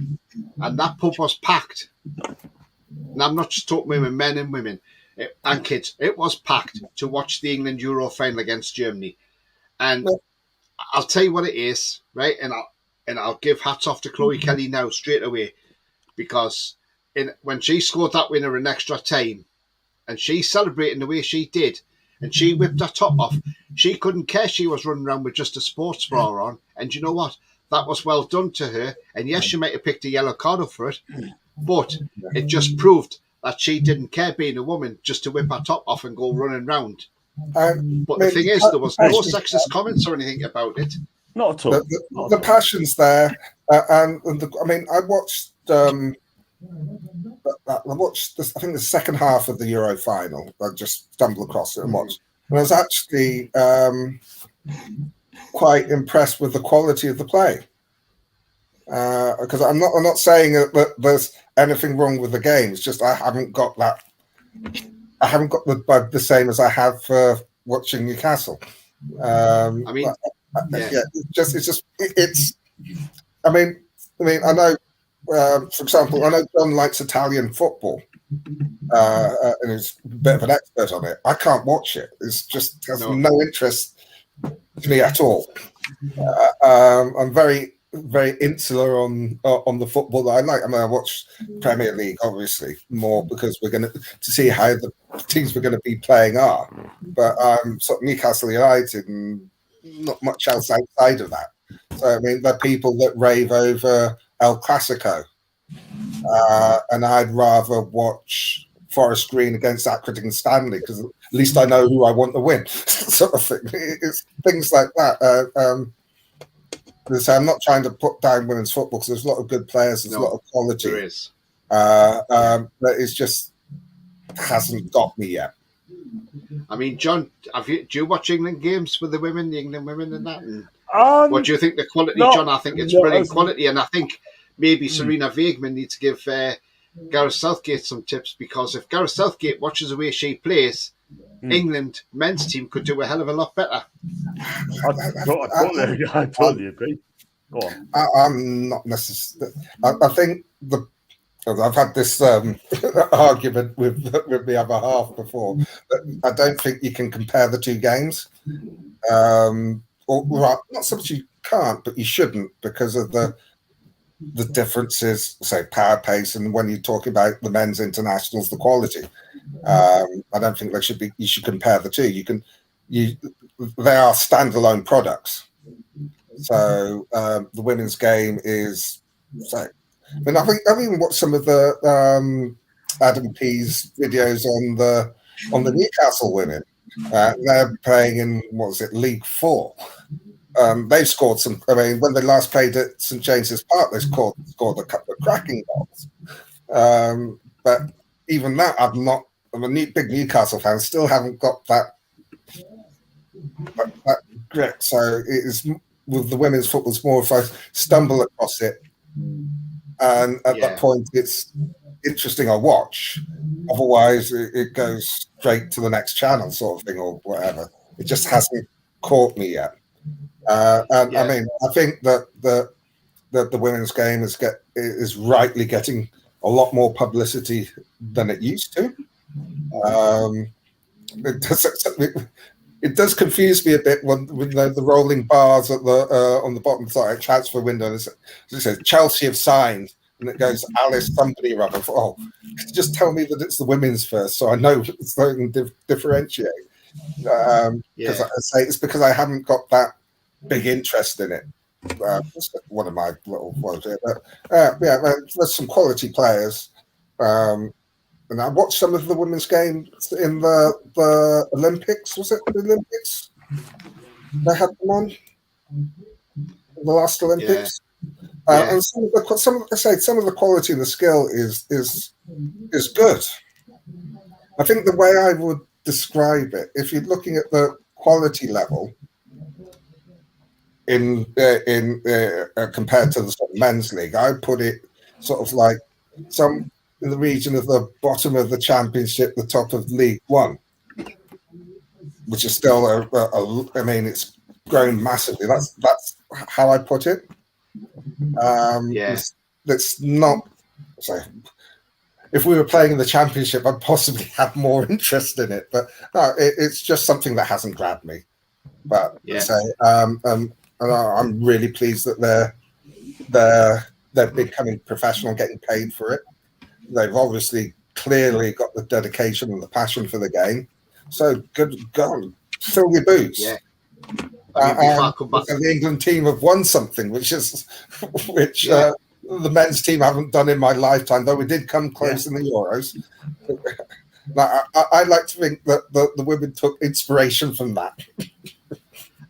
and that pub was packed. And I'm not just talking women, men and women and kids. It was packed to watch the England Euro final against Germany, and I'll tell you what it is, right? And I'll give hats off to Chloe Kelly now straight away, because when she scored that winner in extra time, and she celebrating the way she did, and she whipped her top off, she couldn't care. She was running around with just a sports bra on, and you know what? That was well done to her. And yes, she might have picked a yellow card up for it, but it just proved that she didn't care being a woman just to whip her top off and go running round. But the thing is, there was no sexist comments or anything about it. Not at all. The passion's there, I mean, I watched this, I think the second half of the Euro final. I just stumbled across it and watched. And I was actually quite impressed with the quality of the play. Because I'm not saying that there's anything wrong with the game. It's just I haven't got that. I haven't got the bug the same as I have for watching Newcastle. I mean, I mean, I know. For example, I know John likes Italian football, and he's a bit of an expert on it. I can't watch it. It's just has no interest to me at all. I'm very, very insular on the football that I like. I mean, I watch Premier League obviously more because we're going to see how the teams we're going to be playing are. But sort of Newcastle United and not much else outside of that. So I mean, there are people that rave over El Clasico, and I'd rather watch Forest Green against Accrington Stanley because at least I know who I want to win, sort of thing. It's things like that. So I'm not trying to put down women's football because there's a lot of good players, there's a lot of quality. There is. But it's just hasn't got me yet. I mean, John, do you watch England games with the women, the England women and that? And what do you think the quality, John? I think it's brilliant quality, and I think maybe Serena Weigman needs to give Gareth Southgate some tips, because if Gareth Southgate watches the way she plays, England men's team could do a hell of a lot better. I totally agree. Go on. I'm not necessarily. I think I've had this argument with the other half before. But I don't think you can compare the two games. Not so much you can't, but you shouldn't, because of the differences, say power pace, and when you talk about the men's internationals, the quality. I don't think they should be. You should compare the two. They are standalone products. So the women's game is. So, I mean, I've even watched some of the Adam Pease videos on the Newcastle women. They're playing in League 4. They've scored some. I mean, when they last played at St James's Park, they scored a couple of cracking goals. But even that, I'm a big Newcastle fan. Still haven't got that grit. So it is with the women's football. It's more if I stumble across it, and at that point, it's interesting. I watch. Otherwise, it goes straight to the next channel, sort of thing, or whatever. It just hasn't caught me yet. I mean, I think that the women's game is rightly getting a lot more publicity than it used to. It does confuse me a bit when the rolling bars at on the bottom side transfer window. And it says Chelsea have signed, and it goes Alice somebody or other. Just tell me that it's the women's first, so I know so I can differentiate. Because I say it's because I haven't got that big interest in it. It's one of my little ones here, but there's some quality players. And I watched some of the women's games in the Olympics. Was it the Olympics? They had them on the last Olympics. And some of the quality and the skill is good. I think the way I would describe it, if you're looking at the quality level, in compared to the sort of men's league. I put it sort of like some in the region of the bottom of the Championship, the top of League One, which is still I mean, it's grown massively. That's how I put it. It's not so. If we were playing in the Championship, I'd possibly have more interest in it. But no, it's just something that hasn't grabbed me. But I'm really pleased that they're becoming professional, getting paid for it. They've obviously clearly got the dedication and the passion for the game. So good, go on, fill your boots. Yeah. The England team have won something, which the men's team haven't done in my lifetime, though we did come close in the Euros. I like to think that the women took inspiration from that.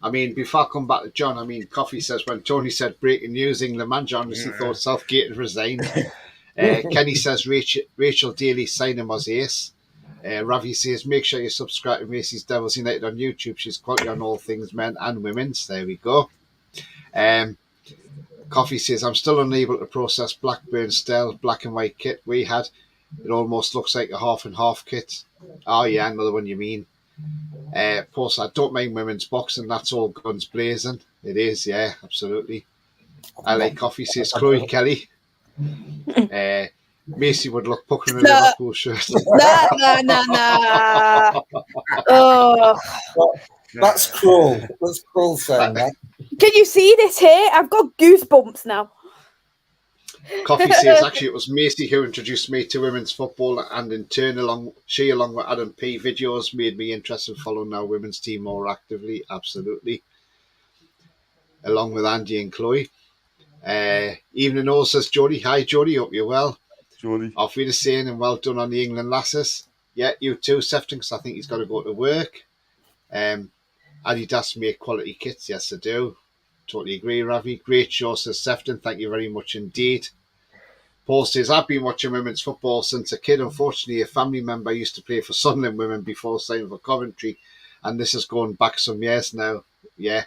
I mean, before I come back to John, I mean, Coffee says when Tony said breaking news, England manager honestly thought Southgate had resigned. Kenny says Rachel Daly signing was ace. Ravi says make sure you subscribe to Macy's Devils United on YouTube. She's quality on all things men and women's. There we go. Coffee says I'm still unable to process Blackburn style black and white kit we had. It almost looks like a half and half kit. Oh yeah, another one you mean. Post, I don't mind women's boxing. That's all guns blazing. It is, yeah, absolutely. I like Coffee says Chloe Kelly. Macy would look pucking in a Liverpool shirt. No. Oh. That's cruel. That's cruel saying that. Can you see this here? I've got goosebumps now. Coffee says actually it was Macy who introduced me to women's football, and in turn along with Adam P videos made me interested in following our women's team more actively. Absolutely. Along with Andy and Chloe. Evening all, says Jodie. Hi Jodie, hope you're well. Jodie. Off with the saying and well done on the England lasses. Yeah, you too, Sefton, because I think he's got to go to work. Adidas make quality kits, yes I do. Totally agree, Ravi. Great show, says Sefton. Thank you very much indeed. Paul says, I've been watching women's football since a kid. Unfortunately, a family member used to play for Sunderland women before signing for Coventry, and this has gone back some years now. Yeah.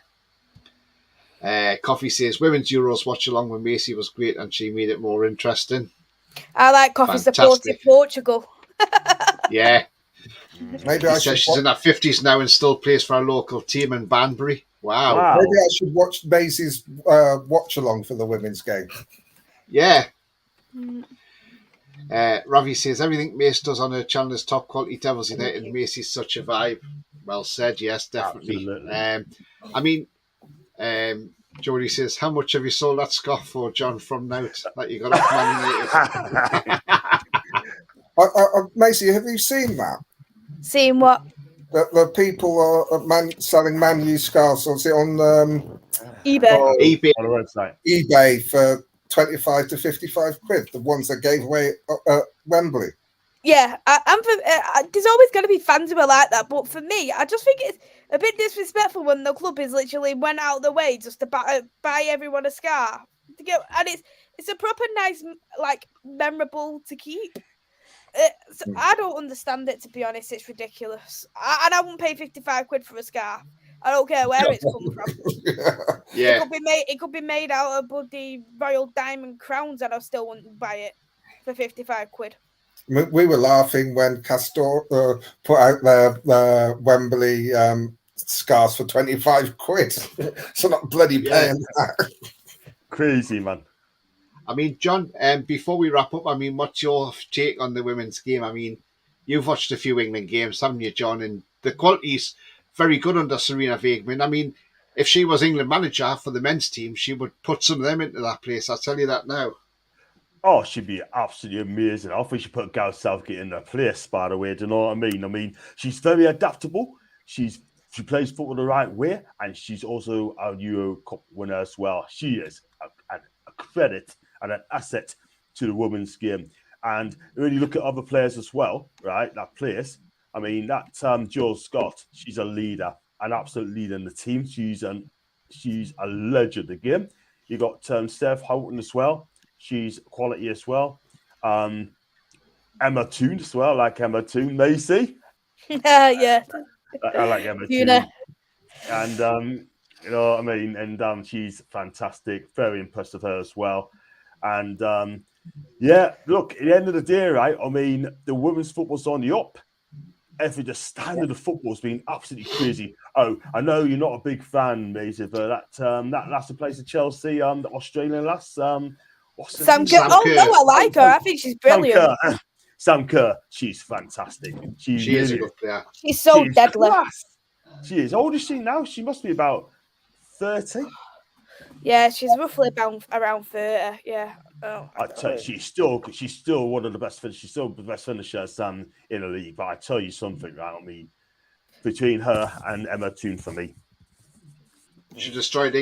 Coffee says, women's Euros watch along with Macy was great, and she made it more interesting. I like Coffee supporting Portugal. Yeah. Maybe I says she's in her 50s now and still plays for our local team in Banbury. Wow. Maybe I should watch Macy's watch along for the women's game. Yeah. Ravi says everything Mace does on her channel is top quality. Devils United. Macy's such a vibe. Well said. Yes, definitely. Jodie says, how much have you sold that scarf for, John, from now that you got off Man United? Macy, have you seen that? Seen what? The people are selling Man U scarves on eBay. eBay on the website. eBay for 25 to 55 quid. The ones that gave away at Wembley. Yeah, there's always going to be fans who are like that, but for me, I just think it's a bit disrespectful when the club is literally went out of the way just to buy everyone a scarf. And it's a proper nice, like, memorable to keep. So I don't understand it, to be honest. It's ridiculous. And I wouldn't pay 55 quid for a scarf. I don't care where it's come from. Yeah. It could be made out of bloody royal diamond crowns, and I still wouldn't buy it for 55 quid. We were laughing when Castor put out their Wembley scarves for 25 quid. So not bloody paying that. Crazy, man. I mean, John, before we wrap up, I mean, what's your take on the women's game? I mean, you've watched a few England games, haven't you, John? And the quality's very good under Serena Weigman. I mean, if she was England manager for the men's team, she would put some of them into that place. I'll tell you that now. Oh, she'd be absolutely amazing. I think she put Gareth Southgate in her place, by the way. Do you know what I mean? I mean, she's very adaptable. She plays football the right way, and she's also a Euro Cup winner as well. She is a credit and an asset to the women's game. And when you look at other players as well, right, that plays, I mean, that Jill Scott, she's a leader, an absolute leader in the team. She's a legend again. You got Steph Houghton as well. She's quality as well. Emma Toon as well, like Emma Toon. Macy. Yeah. I like Emma Toon. And You know what I mean? And she's fantastic. Very impressed with her as well. And yeah, look, at the end of the day, right? I mean, the women's football's on the up. The standard of football's been absolutely crazy. Oh, I know you're not a big fan, mate, of that last place at Chelsea, the Australian lass. What's her name? Sam Kerr. Oh no, I like her. I think she's brilliant. Sam Kerr, she's fantastic. She really is a good player. She's so deadly. Class. She is. How old is she now? She must be about 30. Yeah, she's roughly around 30. Yeah. Oh, I tell you, she's still one of the best finishers. She's still the best finishers in the league. But I tell you something, right? I mean, between her and Emma Toon for me, she destroyed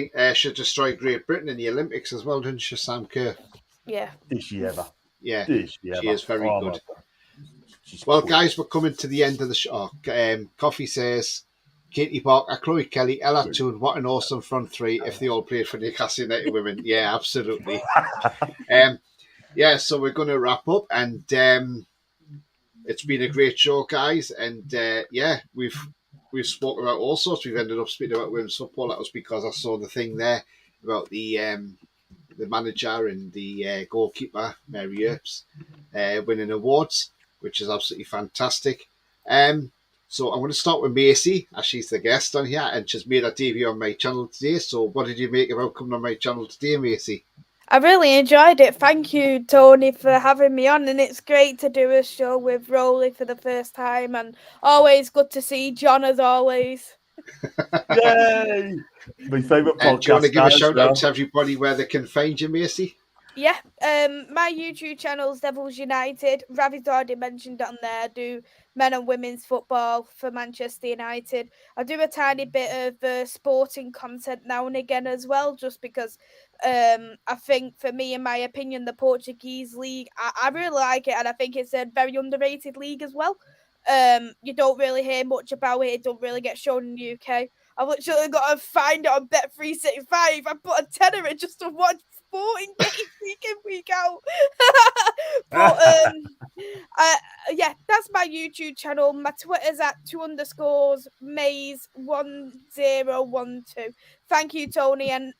Great Britain in the Olympics as well, didn't she, Sam Kerr? Yeah. Did she ever? Yeah. Did she ever? She is very good. Well, cool. Guys, we're coming to the end of the show. Coffee says, Katie Barker, Chloe Kelly, Ella Toon, what an awesome front three if they all played for Newcastle United women. Yeah, absolutely. Yeah, so we're going to wrap up, and it's been a great show, guys. And yeah, we've spoken about all sorts. We've ended up speaking about women's football. That was because I saw the thing there about the manager and the goalkeeper, Mary Earps, winning awards, which is absolutely fantastic. So I'm going to start with Macy, as she's the guest on here, and she's made her debut on my channel today. So what did you make about coming on my channel today, Macy? I really enjoyed it. Thank you, Tony, for having me on. And it's great to do a show with Rolly for the first time. And always good to see John, as always. Yay! My favourite podcast. Do you want to give a shout out to everybody where they can find you, Macy? Yeah, my YouTube channel is Devils United. Ravi's already mentioned on there. I do men and women's football for Manchester United. I do a tiny bit of sporting content now and again as well, just because I think, for me, in my opinion, the Portuguese league, I really like it, and I think it's a very underrated league as well. You don't really hear much about it. It don't really get shown in the UK. I've literally got to find it on Bet365. I put a tenner in just to watch sporting games week in, week out. But yeah, that's my YouTube channel. My Twitter's at @2_Maze1012. Thank you, Tony, and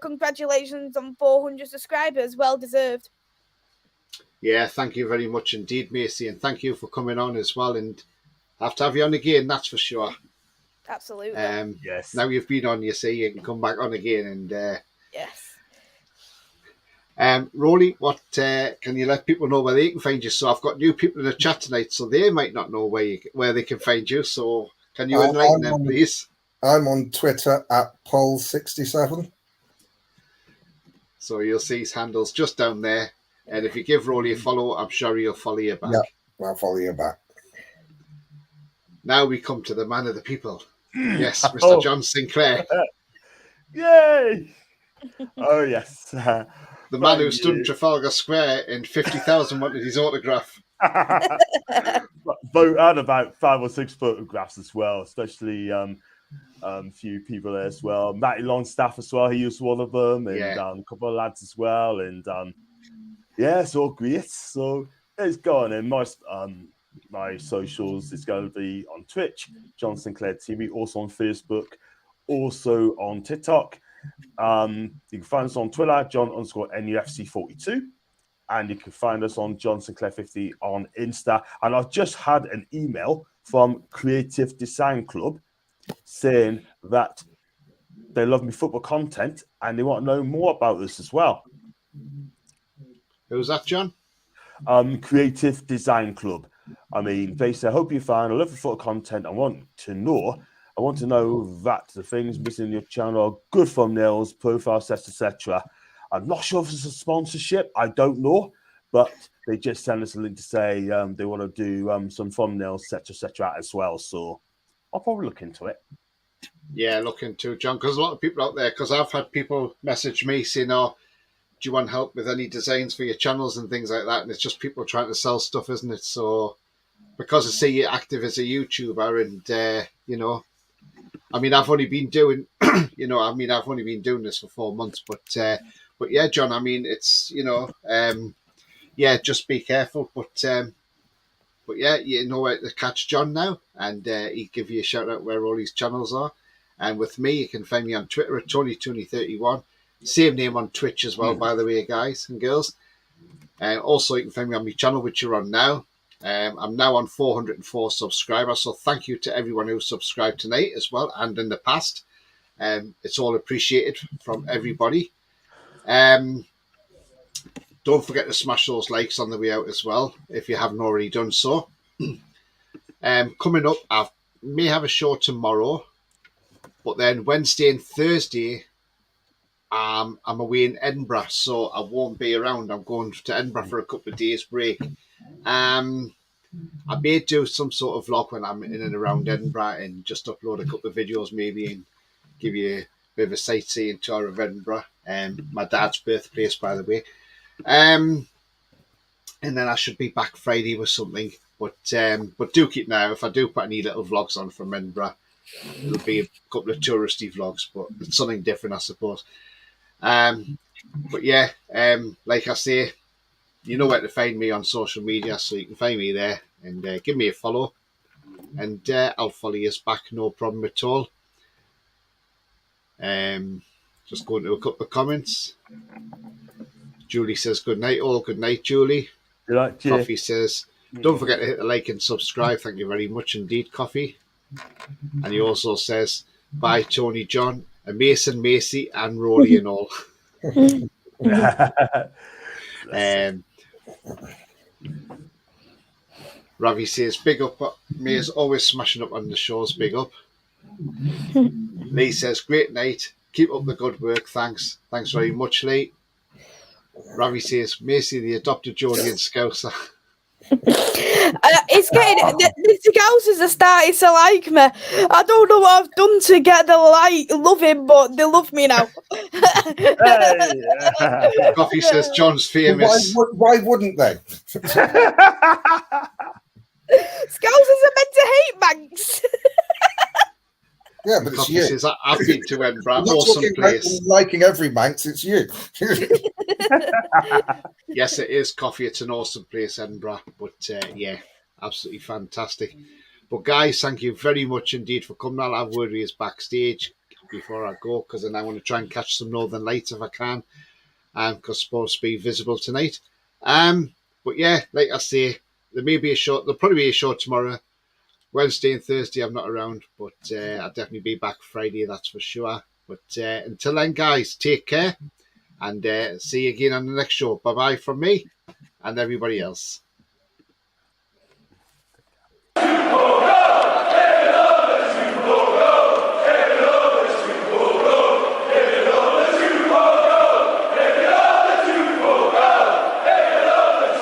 congratulations on 400 subscribers. Well deserved. Yeah, thank you very much indeed, Macy, and thank you for coming on as well. And I have to have you on again, that's for sure. Absolutely. Yes. Now you've been on, you see, you can come back on again. And yes. Rolly, what can you let people know where they can find you? So I've got new people in the chat tonight, so they might not know where they can find you. So can you enlighten them, please? I'm on Twitter at Poll67. So you'll see his handles just down there. And if you give Rolly a follow, I'm sure he'll follow you back. Yeah, I'll follow you back. Now we come to the man of the people. Yes, Mr. John Sinclair. Yay! Oh, yes. The man who stood in Trafalgar Square and 50,000 wanted his autograph. I had about 5 or 6 photographs as well, especially a few people there as well. Matty Longstaff as well, he was one of them, and a couple of lads as well. And yeah, it's all great. So it's going in. My socials is going to be on Twitch, John Sinclair TV, also on Facebook, also on TikTok. You can find us on Twitter, John_NUFC42, and you can find us on John Sinclair 50 on Insta. And I've just had an email from Creative Design Club saying that they love me football content and they want to know more about this as well. Who's that, John? Creative Design Club. I mean, they say, I hope you're fine. I love the football content. I want to know that the things missing in your channel are good thumbnails, profile sets, etc. I'm not sure if it's a sponsorship. I don't know. But they just send us a link to say they want to do some thumbnails, etc. as well. So I'll probably look into it. Yeah, look into it, John, because a lot of people out there, because I've had people message me saying, do you want help with any designs for your channels and things like that? And it's just people trying to sell stuff, isn't it? So because I see you're active as a YouTuber and, I mean, I've only been doing, I've only been doing this for 4 months, but yeah, John, I mean, it's, just be careful. But yeah, you know where to catch John now, and he'd give you a shout out where all his channels are. And with me, you can find me on Twitter at TonyTony31. Same name on Twitch as well, by the way, guys and girls. Also, you can find me on my channel, which you're on now. I'm now on 404 subscribers, so thank you to everyone who subscribed tonight as well and in the past. It's all appreciated from everybody. Don't forget to smash those likes on the way out as well, if you haven't already done so. Coming up, I may have a show tomorrow, but then Wednesday and Thursday, I'm away in Edinburgh, so I won't be around. I'm going to Edinburgh for a couple of days break. I may do some sort of vlog when I'm in and around Edinburgh and just upload a couple of videos maybe and give you a bit of a sightseeing tour of Edinburgh. My dad's birthplace, by the way. And then I should be back Friday with something. But do keep now. If I do put any little vlogs on from Edinburgh, it'll be a couple of touristy vlogs, but it's something different, I suppose. But yeah, like I say, you know where to find me on social media, so you can find me there and give me a follow, and I'll follow you back, no problem at all. Just going to a couple of comments. Julie says, good night all. Good night, Julie. You like, Coffee says, don't forget to hit the like and subscribe. Thank you very much indeed, Coffee. And he also says, bye, Tony John, and Mason, Macy, and Rolly and all. Ravi says, big up. May's always smashing up on the shows. Big up. Lee says, great night. Keep up the good work. Thanks. Thanks very much, Lee. Ravi says, Macy, the adopted Georgian Scouser. It's getting the Scousers are starting to like me. I don't know what I've done to get them love him, but they love me now. Coffee says John's famous. Why wouldn't they? Scousers are meant to hate Manx. Yeah, but it's Coffee you. says, I've been to Edinburgh. I'm not Awesome talking place. about liking every Manx, it's you. Yes, it is, Coffee. It's an awesome place, Edinburgh. But yeah, absolutely fantastic. But guys, thank you very much indeed for coming. I'll have word with you backstage before I go, because then I want to try and catch some Northern Lights if I can, because it's supposed to be visible tonight. But yeah, like I say, there'll probably be a show tomorrow. Wednesday and Thursday I'm not around, but I'll definitely be back Friday, that's for sure. But until then, guys, take care, and see you again on the next show. Bye bye from me and everybody else.